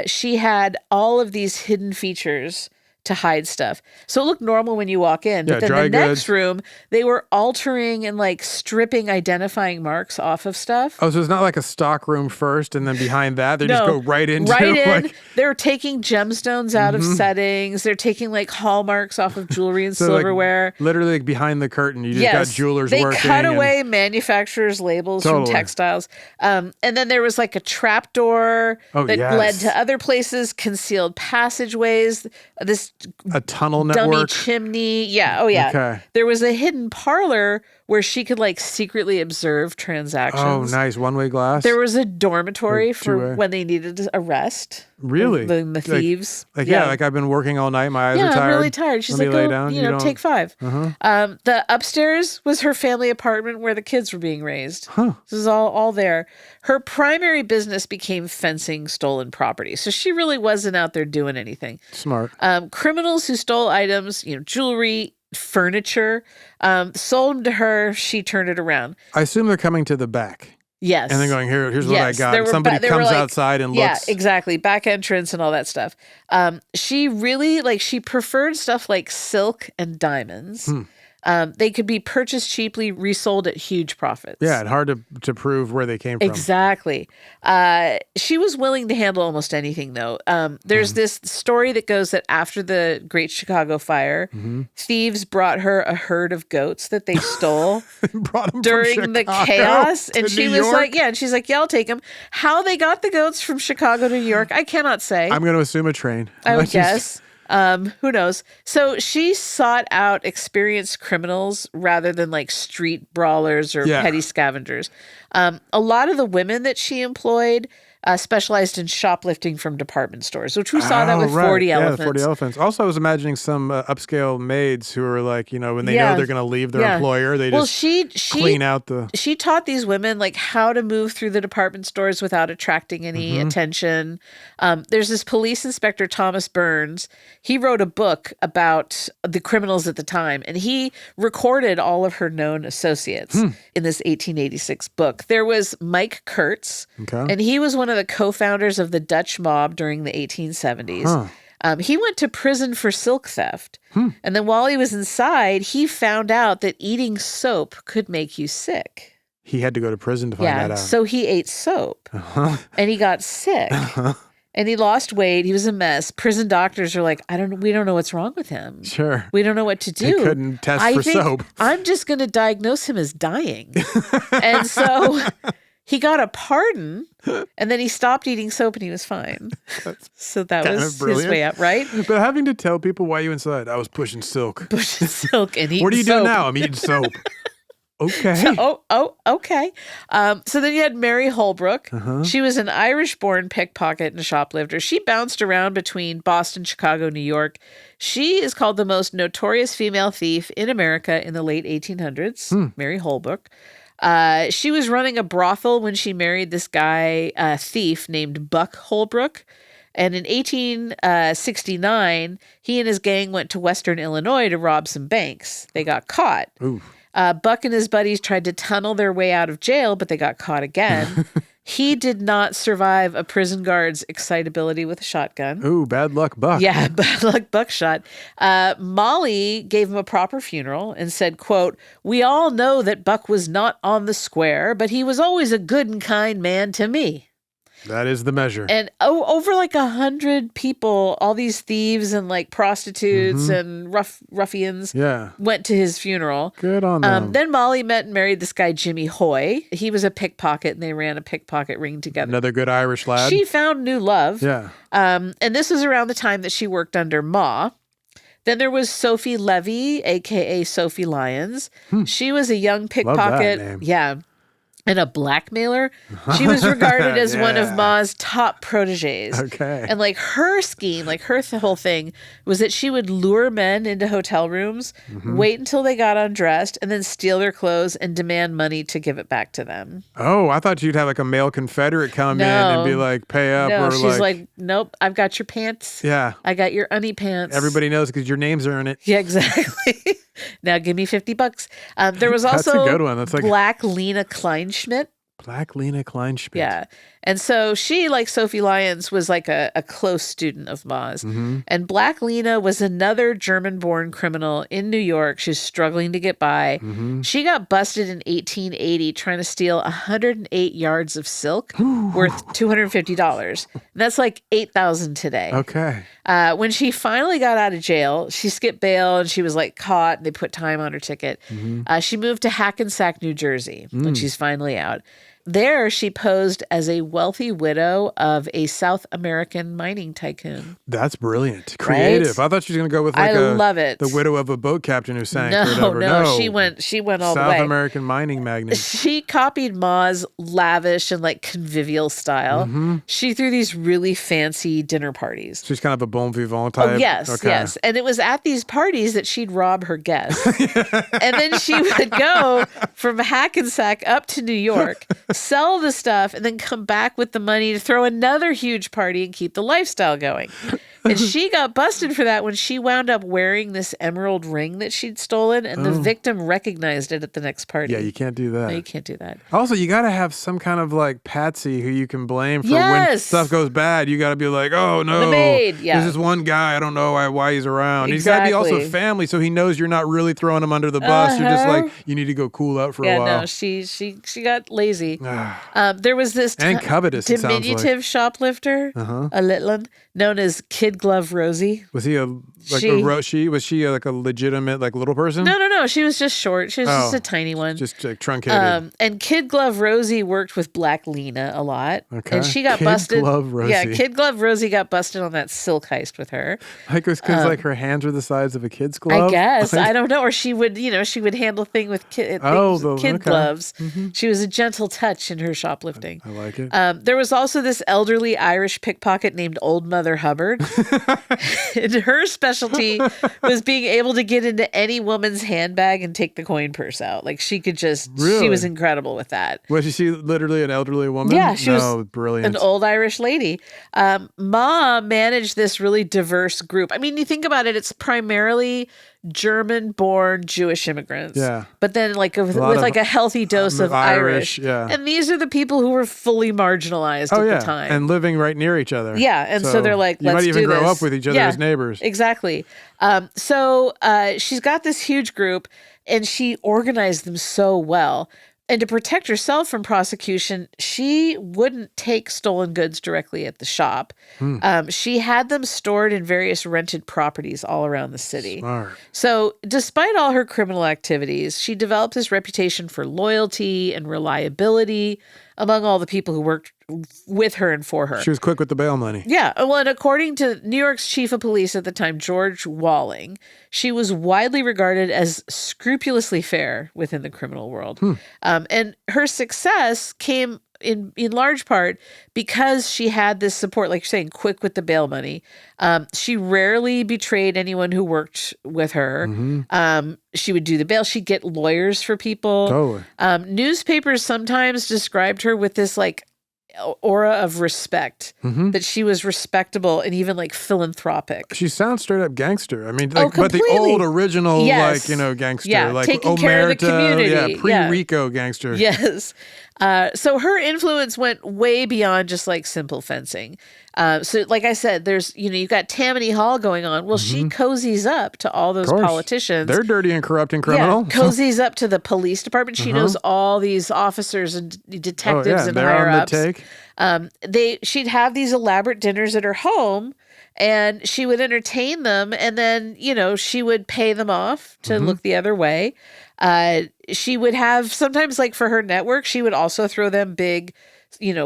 Speaker 2: she had all of these hidden features to hide stuff. So it looked normal when you walk in. But then the next room, they were altering and like stripping identifying marks off of stuff.
Speaker 3: Oh, so it's not like a stock room first and then behind that they just go right into
Speaker 2: in. They're taking gemstones out of settings. They're taking like hallmarks off of jewelry and silverware.
Speaker 3: Like, literally like behind the curtain, you just got jewelers working.
Speaker 2: They cut away manufacturers' labels from textiles. And then there was like a trap door that led to other places, concealed passageways,
Speaker 3: a tunnel network,
Speaker 2: dummy chimney. Yeah. Oh, yeah.
Speaker 3: Okay.
Speaker 2: There was a hidden parlor where she could like secretly observe transactions.
Speaker 3: Oh, nice. One-way glass.
Speaker 2: There was a dormitory for when they needed to arrest.
Speaker 3: Really?
Speaker 2: The thieves.
Speaker 3: Like I've been working all night. My eyes are tired.
Speaker 2: I'm really tired. She's like,
Speaker 3: lay down.
Speaker 2: Take 5. The upstairs was her family apartment where the kids were being raised. This is all there. Her primary business became fencing stolen property. So she really wasn't out there doing anything.
Speaker 3: Smart.
Speaker 2: Criminals who stole items, jewelry, furniture, sold them to her. She turned it around.
Speaker 3: I assume they're coming to the back.
Speaker 2: Yes.
Speaker 3: And then going, here's what I got. Somebody comes outside and looks.
Speaker 2: Yeah, exactly. Back entrance and all that stuff. She really, she preferred stuff like silk and diamonds. They could be purchased cheaply, resold at huge profits.
Speaker 3: Yeah, and hard to prove where they came from.
Speaker 2: Exactly. She was willing to handle almost anything, though. There's this story that goes that after the Great Chicago Fire, thieves brought her a herd of goats that they stole during the chaos. And she was like, and she's like, I'll take them. How they got the goats from Chicago to New York, I cannot say.
Speaker 3: I'm going to assume a train.
Speaker 2: I would guess. Who knows? So she sought out experienced criminals rather than like street brawlers or petty scavengers. A lot of the women that she employed specialized in shoplifting from department stores, which we saw that with 40 Elephants.
Speaker 3: Yeah, 40 Elephants. Also, I was imagining some upscale maids who are like, when they know they're going to leave their employer, they just clean out the...
Speaker 2: She taught these women like how to move through the department stores without attracting any attention. There's this police inspector, Thomas Burns. He wrote a book about the criminals at the time, and he recorded all of her known associates in this 1886 book. There was Mike Kurtz, and he was one of the co-founders of the Dutch mob during the 1870s. He went to prison for silk theft. And then while he was inside, he found out that eating soap could make you sick.
Speaker 3: He had to go to prison to find that out.
Speaker 2: So he ate soap and he got sick and he lost weight. He was a mess. Prison doctors are like, we don't know what's wrong with him.
Speaker 3: Sure.
Speaker 2: We don't know what to do.
Speaker 3: They couldn't test for soap.
Speaker 2: I'm just going to diagnose him as dying. And so he got a pardon, and then he stopped eating soap, and he was fine. So that was his way out, right?
Speaker 3: But having to tell people why you inside, I was pushing silk.
Speaker 2: Pushing silk and eating soap.
Speaker 3: What do you do now? I'm eating soap. Okay.
Speaker 2: So, okay. So then you had Mary Holbrook. She was an Irish-born pickpocket and shoplifter. She bounced around between Boston, Chicago, New York. She is called the most notorious female thief in America in the late 1800s, Mary Holbrook. She was running a brothel when she married this guy, thief named Buck Holbrook. And in 1869, he and his gang went to Western Illinois to rob some banks. They got caught.
Speaker 3: Ooh.
Speaker 2: Buck and his buddies tried to tunnel their way out of jail, but they got caught again. He did not survive a prison guard's excitability with a shotgun.
Speaker 3: Ooh, bad luck, Buck.
Speaker 2: Yeah, bad luck, buckshot. Molly gave him a proper funeral and said, quote, "We all know that Buck was not on the square, but he was always a good and kind man to me."
Speaker 3: That is the measure.
Speaker 2: And over like 100 people, all these thieves and like prostitutes and ruffians went to his funeral.
Speaker 3: Good on them.
Speaker 2: Then Molly met and married this guy, Jimmy Hoy. He was a pickpocket and they ran a pickpocket ring together.
Speaker 3: Another good Irish lad.
Speaker 2: She found new love.
Speaker 3: Yeah.
Speaker 2: And this was around the time that she worked under Ma. Then there was Sophie Levy, a.k.a. Sophie Lyons. She was a young pickpocket.
Speaker 3: Love that name.
Speaker 2: Yeah. And a blackmailer. She was regarded as one of Ma's top proteges.
Speaker 3: Okay.
Speaker 2: And like her scheme, like her whole thing was that she would lure men into hotel rooms, wait until they got undressed, and then steal their clothes and demand money to give it back to them.
Speaker 3: Oh, I thought you'd have like a male Confederate come in and be like, pay up.
Speaker 2: No,
Speaker 3: or
Speaker 2: she's like, nope, I've got your pants.
Speaker 3: Yeah.
Speaker 2: I got your unnie pants.
Speaker 3: Everybody knows because your names are in it.
Speaker 2: Yeah, exactly. Now give me $50. There was also
Speaker 3: That's a good one. That's like
Speaker 2: Black Lena Kleinschmidt.
Speaker 3: Black Lena Kleinschmidt.
Speaker 2: Yeah. And so she, like Sophie Lyons, was like a close student of Ma's. And Black Lena was another German-born criminal in New York. She's struggling to get by. She got busted in 1880 trying to steal 108 yards of silk worth $250. And that's like $8,000 today.
Speaker 3: Okay.
Speaker 2: When she finally got out of jail, she skipped bail and she was like caught and they put time on her ticket. She moved to Hackensack, New Jersey when she's finally out. There, she posed as a wealthy widow of a South American mining tycoon.
Speaker 3: That's brilliant. Creative.
Speaker 2: Right?
Speaker 3: I thought she was going to go with like
Speaker 2: I love it.
Speaker 3: The widow of a boat captain who sank
Speaker 2: No,
Speaker 3: or whatever.
Speaker 2: no, she went all the way.
Speaker 3: South American mining magnate.
Speaker 2: She copied Ma's lavish and like convivial style. She threw these really fancy dinner parties.
Speaker 3: She's kind of a bon vivant type.
Speaker 2: Oh, yes,
Speaker 3: okay.
Speaker 2: yes. And it was at these parties that she'd rob her guests. And then she would go from Hackensack up to New York, sell the stuff, and then come back with the money to throw another huge party and keep the lifestyle going. And she got busted for that when she wound up wearing this emerald ring that she'd stolen, and the victim recognized it at the next party.
Speaker 3: Yeah, you can't do that.
Speaker 2: No, you can't do that.
Speaker 3: Also, you got to have some kind of like patsy who you can blame for when stuff goes bad. You got to be like, oh no,
Speaker 2: the maid. Yeah.
Speaker 3: There's this one guy, I don't know why he's around. He's got to be also family, so he knows you're not really throwing him under the bus. You're just like, you need to go cool out for a while.
Speaker 2: Yeah, no, she got lazy. There was this
Speaker 3: and covetous,
Speaker 2: diminutive shoplifter, a little one, known as Kid Glove Rosie.
Speaker 3: Was he was she like a legitimate like little person?
Speaker 2: No. She was just short. She was just a tiny one.
Speaker 3: Just like truncated.
Speaker 2: And Kid Glove Rosie worked with Black Lena a lot. Okay. And she got busted.
Speaker 3: Kid Glove Rosie.
Speaker 2: Yeah, Kid Glove Rosie got busted on that silk heist with her.
Speaker 3: Like it was because like her hands were the size of a kid's glove?
Speaker 2: I guess. I don't know. Or she would handle things with kid gloves. She was a gentle touch in her shoplifting.
Speaker 3: I like it.
Speaker 2: There was also this elderly Irish pickpocket named Old Mother Hubbard. And her specialty was being able to get into any woman's handbag and take the coin purse out. Like she could just, she was incredible with that.
Speaker 3: Was she literally an elderly woman?
Speaker 2: Yeah, she was
Speaker 3: brilliant.
Speaker 2: An old Irish lady. Ma managed this really diverse group. I mean, you think about it, it's primarily German-born Jewish immigrants. Yeah. But then like with like a healthy dose of Irish.
Speaker 3: Yeah.
Speaker 2: And these are the people who were fully marginalized at the time.
Speaker 3: And living right near each other.
Speaker 2: Yeah. And so they're like, let's do this.
Speaker 3: You might even grow up with each other as neighbors.
Speaker 2: Exactly. So she's got this huge group and she organized them so well. And to protect herself from prosecution, she wouldn't take stolen goods directly at the shop. She had them stored in various rented properties all around the city.
Speaker 3: Smart.
Speaker 2: So despite all her criminal activities, she developed this reputation for loyalty and reliability among all the people who worked with her and for her.
Speaker 3: She was quick with the bail money.
Speaker 2: Yeah. Well, and according to New York's chief of police at the time, George Walling, she was widely regarded as scrupulously fair within the criminal world. And her success came in large part because she had this support, like you're saying, quick with the bail money. She rarely betrayed anyone who worked with her. She would do the bail. She'd get lawyers for people.
Speaker 3: Totally.
Speaker 2: Newspapers sometimes described her with this like aura of respect, that she was respectable and even like philanthropic.
Speaker 3: She sounds straight up gangster. I mean, like, but the old original, gangster, like
Speaker 2: taking care of the community.
Speaker 3: Pre-Rico gangster.
Speaker 2: Yes. So her influence went way beyond just like simple fencing. So like I said, there's, you've got Tammany Hall going on. Well, she cozies up to all those politicians.
Speaker 3: They're dirty and corrupt and criminal.
Speaker 2: Yeah, cozies up to the police department. She knows all these officers and detectives and higher ups. She'd have these elaborate dinners at her home and she would entertain them. And then, she would pay them off to look the other way. She would have sometimes, like for her network, she would also throw them big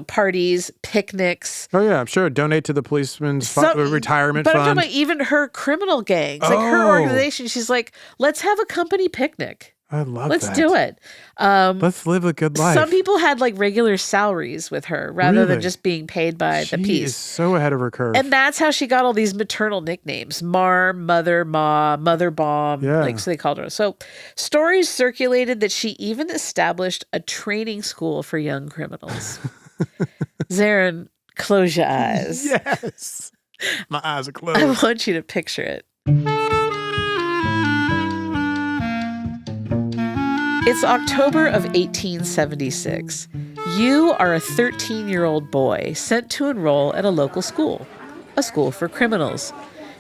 Speaker 2: parties, picnics.
Speaker 3: Oh, yeah, I'm sure. Donate to the policeman's retirement
Speaker 2: fund. But
Speaker 3: fund.
Speaker 2: I'm talking about even her criminal gangs, like her organization. She's like, let's have a company picnic.
Speaker 3: I love
Speaker 2: Let's
Speaker 3: that.
Speaker 2: do it.
Speaker 3: Let's live a good life.
Speaker 2: Some people had like regular salaries with her rather than just being paid by the piece.
Speaker 3: She is so ahead of her curve.
Speaker 2: And that's how she got all these maternal nicknames. Marm, Mother, Ma, Mother Bomb.
Speaker 3: Yeah.
Speaker 2: So they called her. So stories circulated that she even established a training school for young criminals. Zaron, close your eyes.
Speaker 3: Yes. My eyes are closed.
Speaker 2: I want you to picture it. It's October of 1876. You are a 13-year-old boy sent to enroll at a local school, a school for criminals.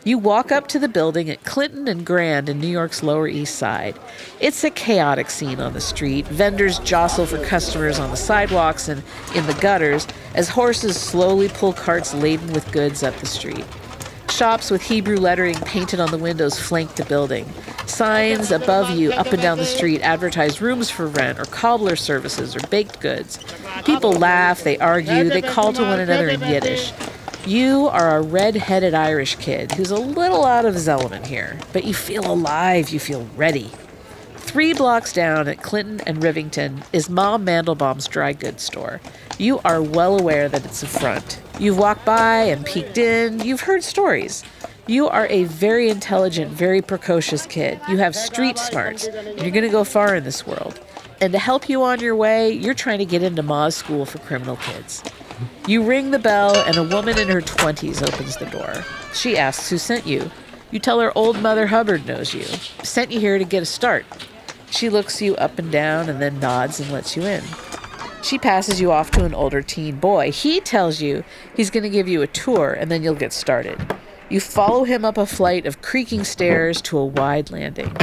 Speaker 2: You walk up to the building at Clinton and Grand in New York's Lower East Side. It's a chaotic scene on the street. Vendors jostle for customers on the sidewalks and in the gutters as horses slowly pull carts laden with goods up the street. Shops with Hebrew lettering painted on the windows flank the building. Signs above you, up and down the street, advertise rooms for rent or cobbler services or baked goods. People laugh, they argue, they call to one another in Yiddish. You are a red-headed Irish kid who's a little out of his element here, but you feel alive, you feel ready. 3 blocks down at Clinton and Rivington is Mom Mandelbaum's dry goods store. You are well aware that it's a front. You've walked by and peeked in. You've heard stories. You are a very intelligent, very precocious kid. You have street smarts, and you're going to go far in this world. And to help you on your way, you're trying to get into Ma's school for criminal kids. You ring the bell, and a woman in her 20s opens the door. She asks who sent you. You tell her old Mother Hubbard knows you. Sent you here to get a start. She looks you up and down and then nods and lets you in. She passes you off to an older teen boy. He tells you he's going to give you a tour and then you'll get started. You follow him up a flight of creaking stairs to a wide landing.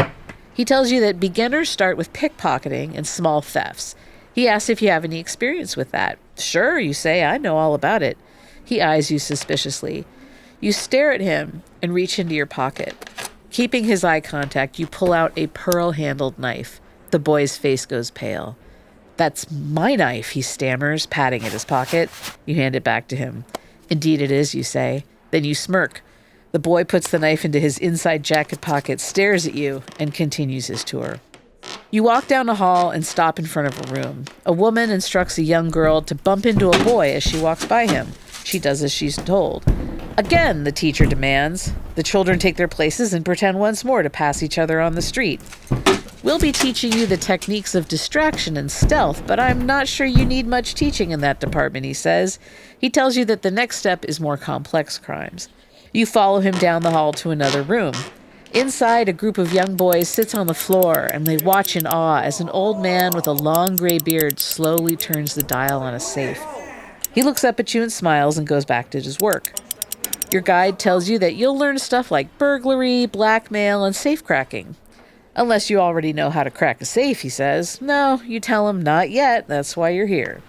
Speaker 2: He tells you that beginners start with pickpocketing and small thefts. He asks if you have any experience with that. Sure, you say, I know all about it. He eyes you suspiciously. You stare at him and reach into your pocket. Keeping his eye contact, you pull out a pearl-handled knife. The boy's face goes pale. That's my knife, he stammers, patting at his pocket. You hand it back to him. Indeed it is, you say. Then you smirk. The boy puts the knife into his inside jacket pocket, stares at you, and continues his tour. You walk down a hall and stop in front of a room. A woman instructs a young girl to bump into a boy as she walks by him. She does as she's told. Again, the teacher demands. The children take their places and pretend once more to pass each other on the street. We'll be teaching you the techniques of distraction and stealth, but I'm not sure you need much teaching in that department, he says. He tells you that the next step is more complex crimes. You follow him down the hall to another room. Inside, a group of young boys sits on the floor, and they watch in awe as an old man with a long gray beard slowly turns the dial on a safe. He looks up at you and smiles and goes back to his work. Your guide tells you that you'll learn stuff like burglary, blackmail, and safe cracking. Unless you already know how to crack a safe, he says. No, you tell him, not yet. That's why you're here.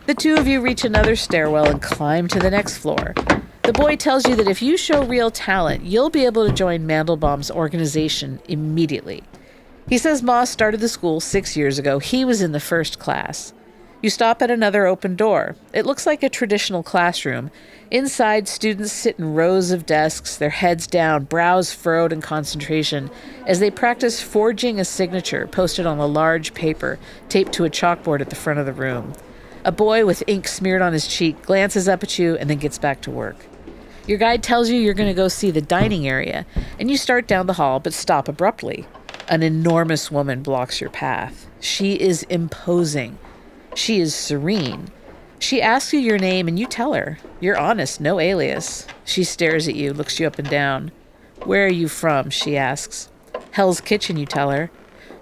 Speaker 2: The two of you reach another stairwell and climb to the next floor. The boy tells you that if you show real talent, you'll be able to join Mandelbaum's organization immediately. He says Ma started the school 6 years ago. He was in the first class. You stop at another open door. It looks like a traditional classroom. Inside, students sit in rows of desks, their heads down, brows furrowed in concentration, as they practice forging a signature posted on a large paper taped to a chalkboard at the front of the room. A boy with ink smeared on his cheek glances up at you and then gets back to work. Your guide tells you you're going to go see the dining area, and you start down the hall but stop abruptly. An enormous woman blocks your path. She is imposing. She is serene. She asks you your name and you tell her. You're honest, no alias. She stares at you, looks you up and down. Where are you from? She asks. Hell's Kitchen, you tell her.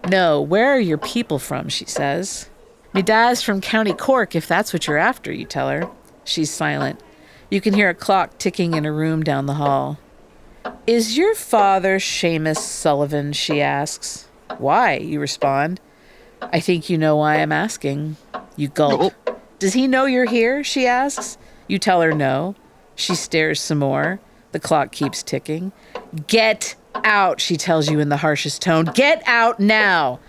Speaker 2: No, where are your people from? She says. Me dad's from County Cork, if that's what you're after, you tell her. She's silent. You can hear a clock ticking in a room down the hall. Is your father Seamus Sullivan? She asks. Why? You respond. I think you know why I'm asking. You gulp. Does he know you're here? She asks. You tell her no. She stares some more. The clock keeps ticking. Get out, she tells you in the harshest tone. Get out now.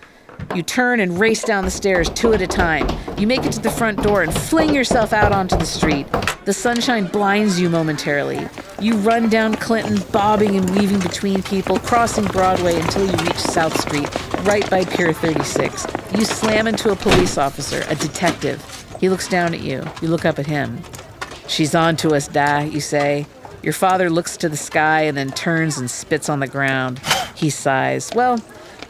Speaker 2: You turn and race down the stairs 2 at a time. You make it to the front door and fling yourself out onto the street. The sunshine blinds you momentarily. You run down Clinton, bobbing and weaving between people, crossing Broadway until you reach South Street, right by Pier 36. You slam into a police officer, a detective. He looks down at you. You look up at him. "She's on to us, Da," you say. Your father looks to the sky and then turns and spits on the ground. He sighs. "Well,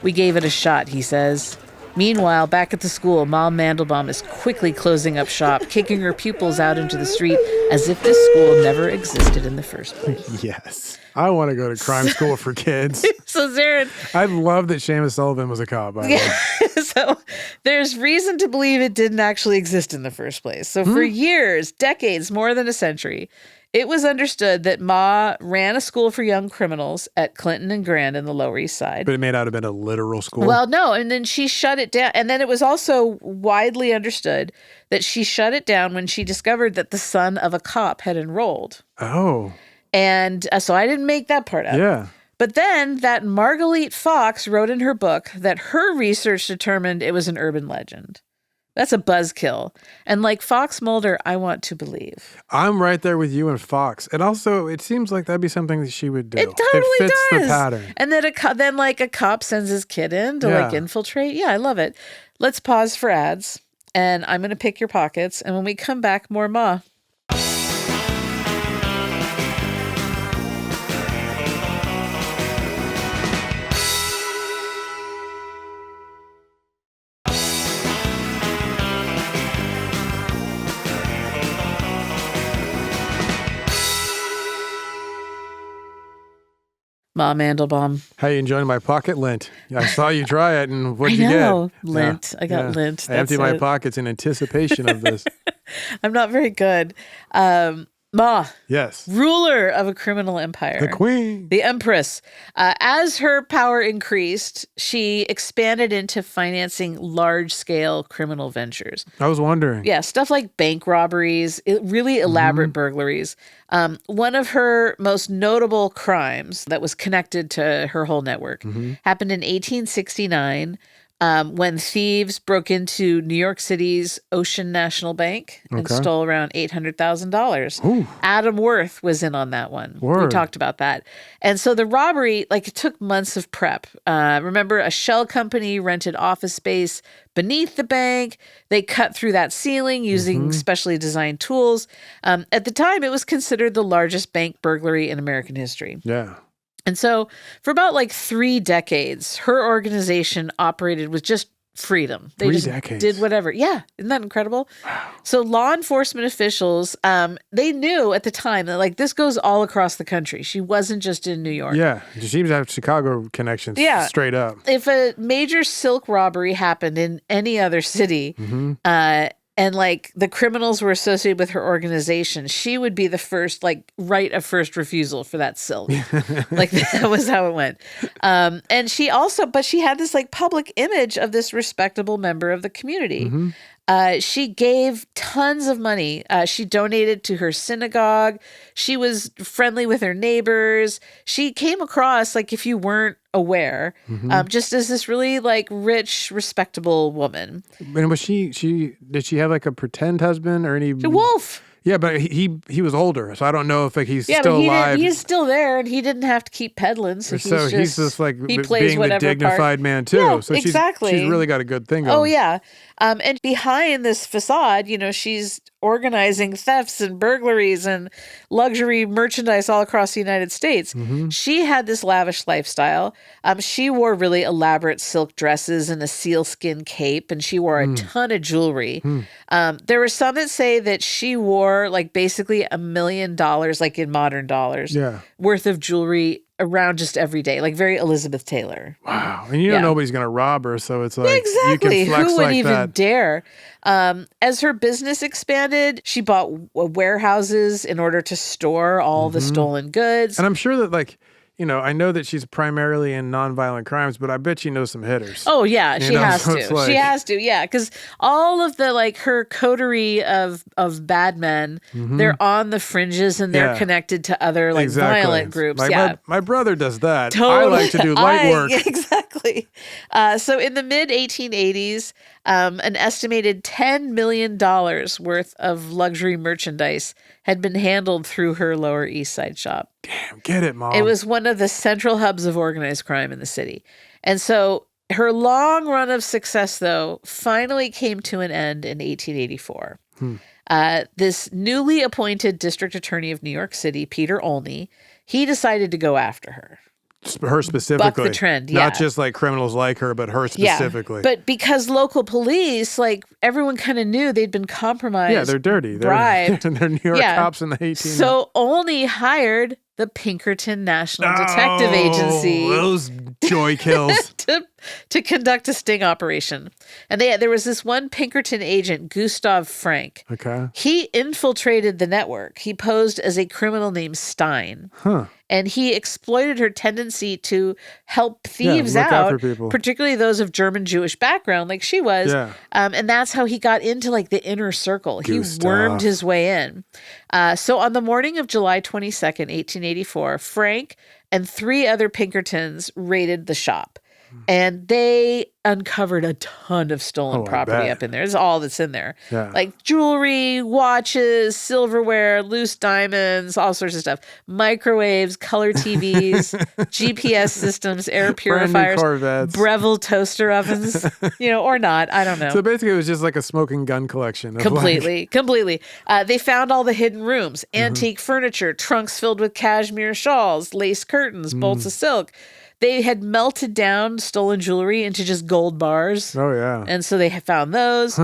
Speaker 2: we gave it a shot," he says. Meanwhile, back at the school, Mom Mandelbaum is quickly closing up shop, kicking her pupils out into the street as if this school never existed in the first place.
Speaker 3: Yes. I want to go to crime school for kids.
Speaker 2: So, Zaron.
Speaker 3: I love that Seamus Sullivan was a cop, by the way.
Speaker 2: So there's reason to believe it didn't actually exist in the first place. So for years, decades, more than a century, it was understood that Ma ran a school for young criminals at Clinton and Grand in the Lower East Side.
Speaker 3: But it may not have been a literal school.
Speaker 2: Well, no. And then she shut it down. And then it was also widely understood that she shut it down when she discovered that the son of a cop had enrolled.
Speaker 3: Oh.
Speaker 2: And so I didn't make that part up.
Speaker 3: Yeah.
Speaker 2: But then that Marguerite Fox wrote in her book that her research determined it was an urban legend. That's a buzzkill. And like Fox Mulder, I want to believe.
Speaker 3: I'm right there with you and Fox. And also, it seems like that'd be something that she would do.
Speaker 2: It totally
Speaker 3: fits
Speaker 2: does.
Speaker 3: the pattern.
Speaker 2: And then a cop sends his kid in to like infiltrate. Yeah, I love it. Let's pause for ads. And I'm going to pick your pockets. And when we come back, more Ma. Ma Mandelbaum.
Speaker 3: How you enjoying my pocket lint? I saw you try it, and what'd you
Speaker 2: get?
Speaker 3: Lint.
Speaker 2: Yeah. I got lint.
Speaker 3: I emptied my pockets in anticipation of this.
Speaker 2: I'm not very good. Ma.
Speaker 3: Yes.
Speaker 2: Ruler of a criminal empire.
Speaker 3: The queen.
Speaker 2: The empress. As her power increased, she expanded into financing large-scale criminal ventures.
Speaker 3: I was wondering.
Speaker 2: Yeah, stuff like bank robberies, really elaborate burglaries. One of her most notable crimes that was connected to her whole network happened in 1869. When thieves broke into New York City's Ocean National Bank and stole around $800,000. Adam Worth was in on that one. We talked about that. And so the robbery, it took months of prep. Remember, a shell company rented office space beneath the bank. They cut through that ceiling using specially designed tools. At the time, it was considered the largest bank burglary in American history.
Speaker 3: Yeah.
Speaker 2: And so for about 3 decades, her organization operated with just freedom. They just did whatever. Yeah. Isn't that incredible? Wow. So law enforcement officials, they knew at the time that this goes all across the country. She wasn't just in New York.
Speaker 3: Yeah. She seems to have Chicago connections straight up.
Speaker 2: If a major silk robbery happened in any other city, and the criminals were associated with her organization, she would be the first, right of first refusal for that silk. That was how it went. And she had this public image of this respectable member of the community. She gave tons of money. She donated to her synagogue. She was friendly with her neighbors. She came across, if you weren't aware, just as this really rich, respectable woman.
Speaker 3: And did she have a pretend husband or any?
Speaker 2: The wolf.
Speaker 3: Yeah, but he was older, so I don't know if he's still alive.
Speaker 2: He's still there, and he didn't have to keep peddling. So he's just
Speaker 3: he plays being the dignified man too.
Speaker 2: Yeah,
Speaker 3: so
Speaker 2: exactly.
Speaker 3: She's really got a good thing going.
Speaker 2: Oh yeah, and behind this facade, she's organizing thefts and burglaries and luxury merchandise all across the United States. She had this lavish lifestyle. She wore really elaborate silk dresses and a sealskin cape, and she wore a ton of jewelry. There were some that say that she wore basically $1 million, in modern dollars, worth of jewelry around just every day, very Elizabeth Taylor.
Speaker 3: Wow. And nobody's going to rob her, so it's
Speaker 2: exactly.
Speaker 3: You can flex
Speaker 2: Who would
Speaker 3: like
Speaker 2: even
Speaker 3: that.
Speaker 2: dare? As her business expanded, she bought warehouses in order to store all the stolen goods.
Speaker 3: And I'm sure that I know that she's primarily in nonviolent crimes, but I bet she knows some hitters.
Speaker 2: Oh yeah, she has
Speaker 3: so
Speaker 2: to.
Speaker 3: it's like-
Speaker 2: She has to, yeah, because all of the her coterie of bad men, they're on the fringes and they're
Speaker 3: Yeah.
Speaker 2: connected to other
Speaker 3: Exactly.
Speaker 2: violent groups.
Speaker 3: My brother does that.
Speaker 2: Totally.
Speaker 3: I like to do light work.
Speaker 2: Exactly. So in the mid 1880s, an estimated $10 million worth of luxury merchandise had been handled through her Lower East Side shop.
Speaker 3: Damn, get it, Mom.
Speaker 2: It was one of the central hubs of organized crime in the city. And so her long run of success, though, finally came to an end in 1884. This newly appointed district attorney of New York City, Peter Olney, he decided to go after her.
Speaker 3: Her specifically.
Speaker 2: Buck the trend, yeah.
Speaker 3: Not just like criminals like her, but her specifically.
Speaker 2: Yeah, but because local police, everyone kind of knew they'd been compromised.
Speaker 3: Yeah, they're dirty.
Speaker 2: Bribed.
Speaker 3: They're New York cops in the 1800s.
Speaker 2: So Olney hired the Pinkerton National Detective Agency.
Speaker 3: Those joy kills.
Speaker 2: to conduct a sting operation. And there was this one Pinkerton agent, Gustav Frank.
Speaker 3: Okay.
Speaker 2: He infiltrated the network. He posed as a criminal named Stein.
Speaker 3: Huh.
Speaker 2: And he exploited her tendency to help thieves
Speaker 3: look out
Speaker 2: out,
Speaker 3: for people.
Speaker 2: particularly those of German Jewish background, like she was.
Speaker 3: Yeah.
Speaker 2: And that's how he got into the inner circle.
Speaker 3: Gustav.
Speaker 2: He wormed his way in. So on the morning of July 22nd, 1884, Frank and 3 other Pinkertons raided the shop. And they uncovered a ton of stolen property up in there. It's all that's in there.
Speaker 3: Yeah.
Speaker 2: Like jewelry, watches, silverware, loose diamonds, all sorts of stuff. Microwaves, color TVs, GPS systems, air purifiers, Breville toaster ovens, or not. I don't know.
Speaker 3: So basically it was just like a smoking gun collection.
Speaker 2: Completely. They found all the hidden rooms, antique furniture, trunks filled with cashmere shawls, lace curtains, bolts of silk. They had melted down stolen jewelry into just gold bars.
Speaker 3: Oh, yeah.
Speaker 2: And so they found those.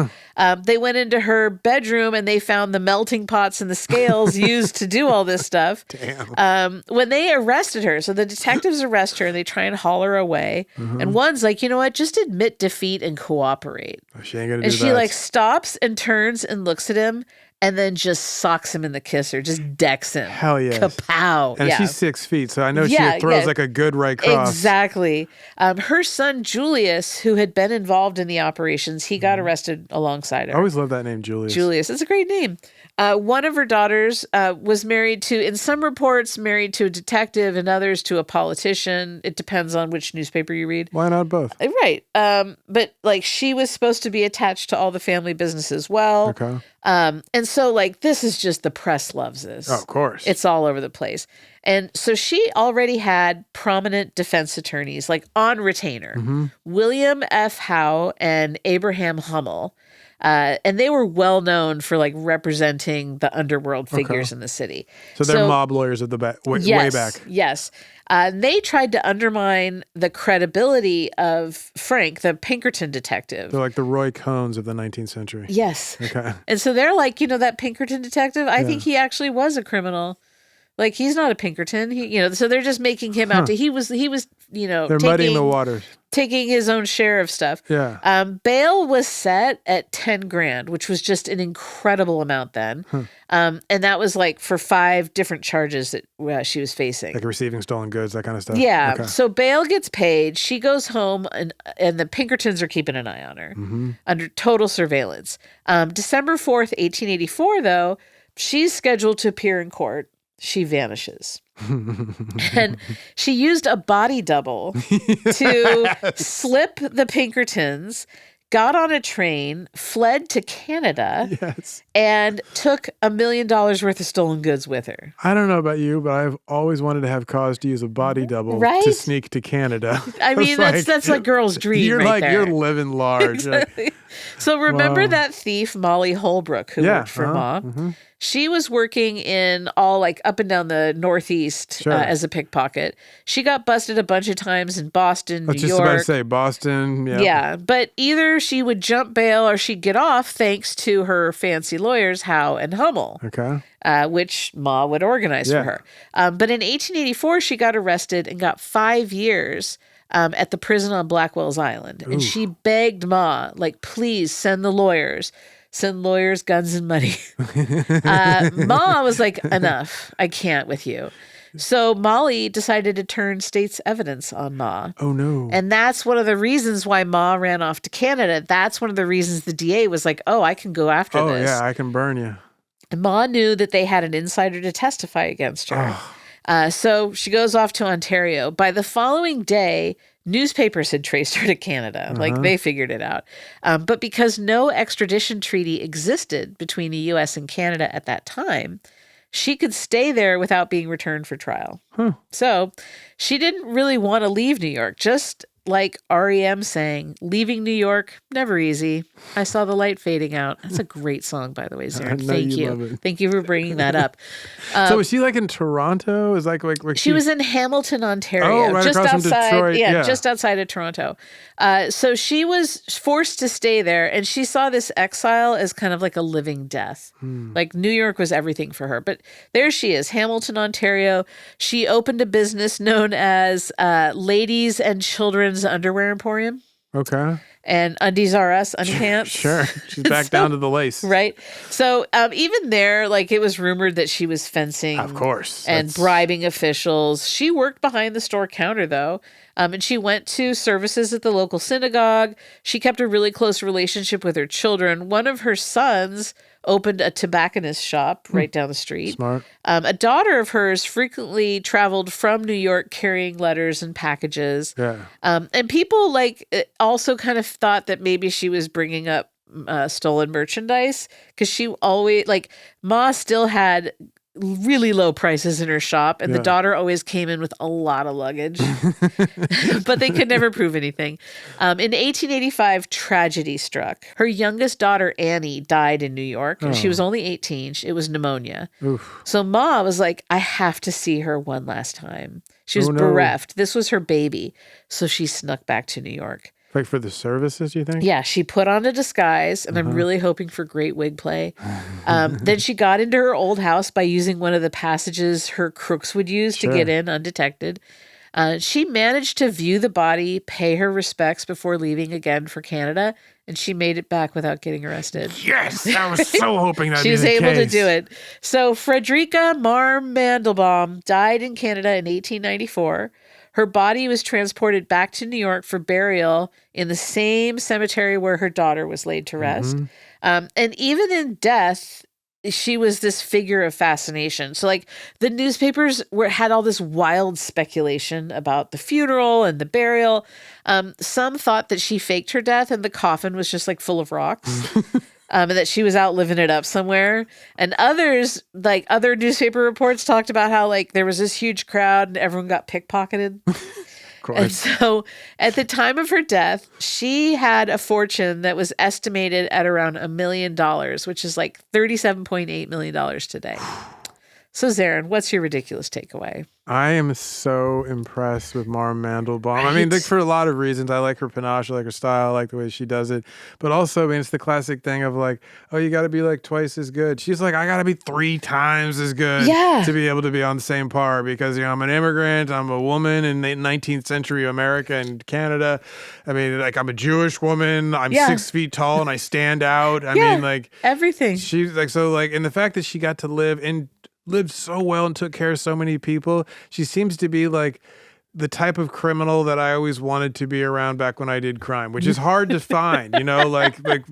Speaker 2: They went into her bedroom and they found the melting pots and the scales used to do all this stuff.
Speaker 3: Damn.
Speaker 2: When they arrested her, so the detectives arrest her and they try and haul her away. And one's like, you know what? Just admit defeat and cooperate.
Speaker 3: She ain't gonna do
Speaker 2: And
Speaker 3: that.
Speaker 2: she stops and turns and looks at him. And then just socks him in the kisser, just decks him.
Speaker 3: Hell yes.
Speaker 2: Kapow.
Speaker 3: And she's 6 feet, so I know she throws like a good right cross.
Speaker 2: Exactly. Her son, Julius, who had been involved in the operations, he got arrested alongside her.
Speaker 3: I always love that name, Julius.
Speaker 2: Julius. It's a great name. One of her daughters was married to, in some reports, married to a detective and others to a politician. It depends on which newspaper you read.
Speaker 3: Why not both?
Speaker 2: Right. But she was supposed to be attached to all the family business as well.
Speaker 3: Okay.
Speaker 2: And so this is just, the press loves this.
Speaker 3: Oh, of course.
Speaker 2: It's all over the place. And so she already had prominent defense attorneys on retainer, William F. Howe and Abraham Hummel. And they were well known for representing the underworld figures in the city.
Speaker 3: So they're mob lawyers of the way back.
Speaker 2: Yes. They tried to undermine the credibility of Frank, the Pinkerton detective.
Speaker 3: They're like the Roy Cohns of the 19th century.
Speaker 2: Yes.
Speaker 3: Okay.
Speaker 2: And so they're that Pinkerton detective, I think he actually was a criminal. He's not a Pinkerton. So they're just making him out to, he was,
Speaker 3: they're muddying the waters.
Speaker 2: Taking his own share of stuff.
Speaker 3: Yeah.
Speaker 2: Bail was set at $10,000, which was just an incredible amount then. And that was for 5 different charges that she was facing.
Speaker 3: Like receiving stolen goods, that kind of stuff.
Speaker 2: Yeah.
Speaker 3: Okay.
Speaker 2: So bail gets paid. She goes home and the Pinkertons are keeping an eye on her under total surveillance. December 4th, 1884, though, she's scheduled to appear in court. She vanishes. And she used a body double to slip the Pinkertons, got on a train, fled to Canada, and took $1 million worth of stolen goods with her.
Speaker 3: I don't know about you, but I've always wanted to have cause to use a body double to sneak to Canada.
Speaker 2: I mean, that's a girl's dream.
Speaker 3: You're living large.
Speaker 2: Exactly. So remember that thief, Molly Holbrook, who worked for Ma? She was working in all up and down the Northeast as a pickpocket. She got busted a bunch of times in Boston, New York. I was just
Speaker 3: about to say Boston. Yeah.
Speaker 2: Yeah. But either she would jump bail or she'd get off thanks to her fancy lawyers, Howe and Hummel.
Speaker 3: Okay.
Speaker 2: Which Ma would organize for her. But in 1884, she got arrested and got 5 years at the prison on Blackwell's Island. And she begged Ma, please send the lawyers. Send lawyers, guns, and money. Ma was like, enough. I can't with you. So Molly decided to turn state's evidence on Ma.
Speaker 3: Oh, no.
Speaker 2: And that's one of the reasons why Ma ran off to Canada. That's one of the reasons the DA was like, oh, I can go after this.
Speaker 3: Oh, yeah, I can burn you.
Speaker 2: And Ma knew that they had an insider to testify against her. So she goes off to Ontario. By the following day, newspapers had traced her to Canada. Like, they figured it out. But because no extradition treaty existed between the U.S. and Canada at that time, she could stay there without being returned for trial. So she didn't really want to leave New York, just like REM saying, leaving New York, never easy. I saw the light fading out. That's a great song, by the way, Zaron. Thank you.
Speaker 3: Love it.
Speaker 2: Thank you for bringing that up.
Speaker 3: So was she like in Toronto? Is like
Speaker 2: she was in Hamilton, Ontario,
Speaker 3: Oh, right
Speaker 2: just
Speaker 3: across from
Speaker 2: outside.
Speaker 3: Detroit. Yeah,
Speaker 2: just outside of Toronto. So she was forced to stay there, and she saw this exile as kind of like a living death. Like New York was everything for her. But there she is, Hamilton, Ontario. She opened a business known as Ladies and Children's Underwear Emporium.
Speaker 3: Okay.
Speaker 2: And Undies R Us, Underpants.
Speaker 3: Sure. She's back down to the lace.
Speaker 2: Right. So even there, like, it was rumored that she was fencing.
Speaker 3: Of course.
Speaker 2: And bribing officials. She worked behind the store counter, though. And she went to services at the local synagogue. She kept a really close relationship with her children. One of her sons opened a tobacconist shop right down the street.
Speaker 3: Smart.
Speaker 2: A daughter of hers frequently traveled from New York carrying letters and packages.
Speaker 3: Yeah.
Speaker 2: And people also kind of thought that maybe she was bringing up stolen merchandise, because she always, Ma still had really low prices in her shop, and the daughter always came in with a lot of luggage, but they could never prove anything. In 1885, tragedy struck. Her youngest daughter, Annie, died in New York, and she was only 18. It was pneumonia.
Speaker 3: Oof.
Speaker 2: So Ma was like, I have to see her one last time. She was bereft. This was her baby. So she snuck back to New York.
Speaker 3: Like for the services, you think?
Speaker 2: Yeah, she put on a disguise, and I'm really hoping for great wig play. Then she got into her old house by using one of the passages her crooks would use to get in undetected. She managed to view the body, pay her respects before leaving again for Canada, and she made it back without getting arrested.
Speaker 3: Yes, I was so hoping that
Speaker 2: she was able to do it. So Fredericka Mandelbaum died in Canada in 1894. Her body was transported back to New York for burial in the same cemetery where her daughter was laid to rest. And even in death, she was this figure of fascination. So the newspapers had all this wild speculation about the funeral and the burial. Some thought that she faked her death and the coffin was just full of rocks. And that she was out living it up somewhere. And others, other newspaper reports, talked about how there was this huge crowd and everyone got pickpocketed. And so at the time of her death, she had a fortune that was estimated at around $1 million, which is $37.8 million today. So Zaron, what's your ridiculous takeaway?
Speaker 3: I am so impressed with Marm Mandelbaum. I mean, for a lot of reasons. I like her panache, I like her style, I like the way she does it. But also, I mean, it's the classic thing of oh, you got to be twice as good. She's I got to be 3 times as good to be able to be on the same par, because, I'm an immigrant, I'm a woman in 19th century America and Canada. I mean, I'm a Jewish woman, I'm 6 feet tall and I stand out. I mean,
Speaker 2: everything.
Speaker 3: She's and the fact that she got to lived so well and took care of so many people. She seems to be the type of criminal that I always wanted to be around back when I did crime, which is hard to find,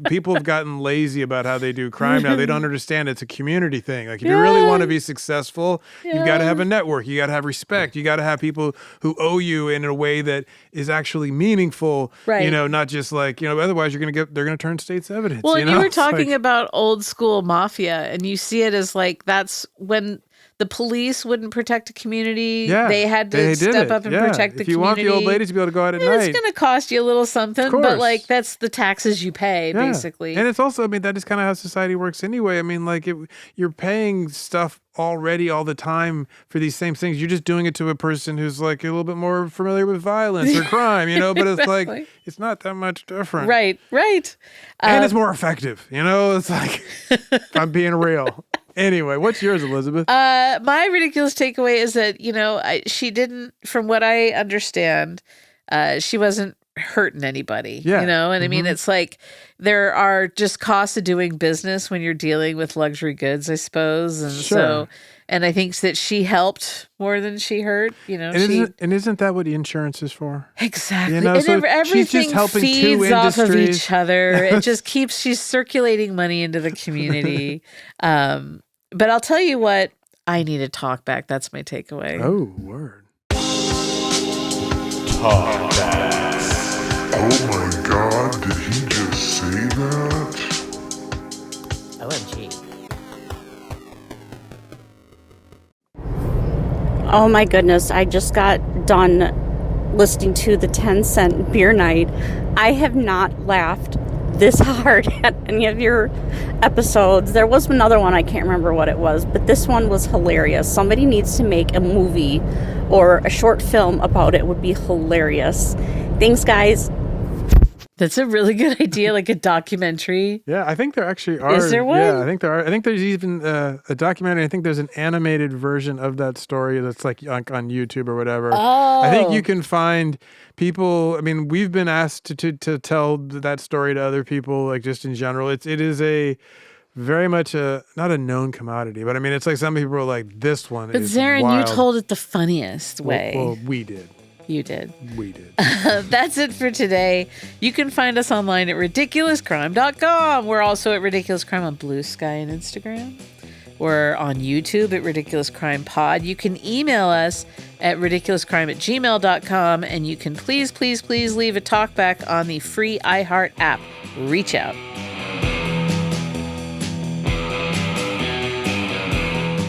Speaker 3: people have gotten lazy about how they do crime now. They don't understand it's a community thing. If you really want to be successful, you've got to have a network. You got to have respect. You got to have people who owe you in a way that is actually meaningful,
Speaker 2: right.
Speaker 3: Not just otherwise they're going to turn state's evidence.
Speaker 2: Well, you were talking about old school mafia, and you see it as that's when the police wouldn't protect a community.
Speaker 3: Yeah,
Speaker 2: they had to step up and protect the community.
Speaker 3: If you want the old lady to be able to go out at night,
Speaker 2: it's going to cost you a little something, but that's the taxes you pay, basically.
Speaker 3: And it's also, that is kind of how society works anyway. I mean, you're paying stuff already all the time for these same things. You're just doing it to a person who's a little bit more familiar with violence or crime, but exactly. It's it's not that much different.
Speaker 2: Right.
Speaker 3: And it's more effective, it's if I'm being real. Anyway, what's yours, Elizabeth?
Speaker 2: My ridiculous takeaway is that, she didn't, from what I understand, she wasn't hurting anybody, and I mean, it's there are just costs of doing business when you're dealing with luxury goods, I suppose. And so And I think that she helped more than she hurt. You know,
Speaker 3: and isn't that what the insurance is for?
Speaker 2: Exactly.
Speaker 3: You know,
Speaker 2: and
Speaker 3: so
Speaker 2: everything
Speaker 3: she's just helping
Speaker 2: feeds
Speaker 3: two
Speaker 2: off of
Speaker 3: industries.
Speaker 2: each other. It just she's circulating money into the community. But I'll tell you what, I need a talk back. That's my takeaway.
Speaker 3: Oh, word.
Speaker 4: Talkbacks. Oh my God, did he just say that?
Speaker 5: OMG.
Speaker 6: Oh my goodness, I just got done listening to the 10-cent beer night. I have not laughed this hard at any of your episodes. There was another one, I can't remember what it was, but this one was hilarious. Somebody needs to make a movie or a short film about it. It would be hilarious. Thanks, guys.
Speaker 2: That's a really good idea, like a documentary.
Speaker 3: Yeah, I think there actually are.
Speaker 2: Is there one?
Speaker 3: Yeah, I think there are. I think there's even a documentary. I think there's an animated version of that story that's like on YouTube or whatever.
Speaker 2: Oh.
Speaker 3: I think you can find people. I mean, we've been asked to tell that story to other people, like just in general. It is a very much not a known commodity, but I mean, it's like some people are like, this one
Speaker 2: But
Speaker 3: is
Speaker 2: Zaron,
Speaker 3: wild.
Speaker 2: you told it the funniest way.
Speaker 3: Well, we did.
Speaker 2: You did.
Speaker 3: We did.
Speaker 2: That's it for today. You can find us online at ridiculouscrime.com. We're also at Ridiculous Crime on Blue Sky and Instagram. We're on YouTube at Ridiculous Crime Pod. You can email us at ridiculouscrime@gmail.com, and you can please leave a talkback on the free iHeart app. Reach out.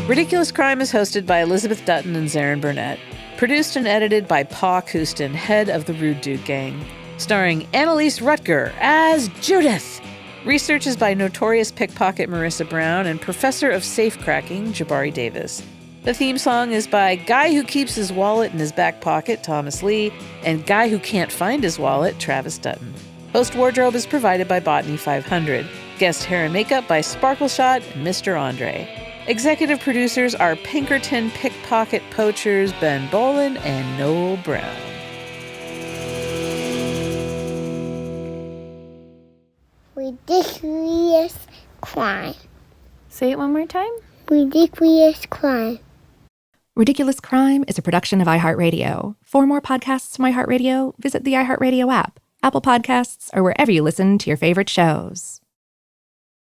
Speaker 2: Ridiculous Crime is hosted by Elizabeth Dutton and Zaron Burnett. Produced and edited by Pa Kustin, head of the Rude Dude Gang. Starring Annalise Rutger as Judith. Research is by notorious pickpocket Marissa Brown and professor of safecracking Jabari Davis. The theme song is by Guy Who Keeps His Wallet in His Back Pocket, Thomas Lee, and Guy Who Can't Find His Wallet, Travis Dutton. Host wardrobe is provided by Botany 500. Guest hair and makeup by Sparkle Shot and Mr. Andre. Executive producers are Pinkerton pickpocket poachers Ben Bolin and Noel Brown.
Speaker 7: Ridiculous crime.
Speaker 1: Say it one more time.
Speaker 7: Ridiculous crime.
Speaker 1: Ridiculous Crime is a production of iHeartRadio. For more podcasts from iHeartRadio, visit the iHeartRadio app, Apple Podcasts, or wherever you listen to your favorite shows.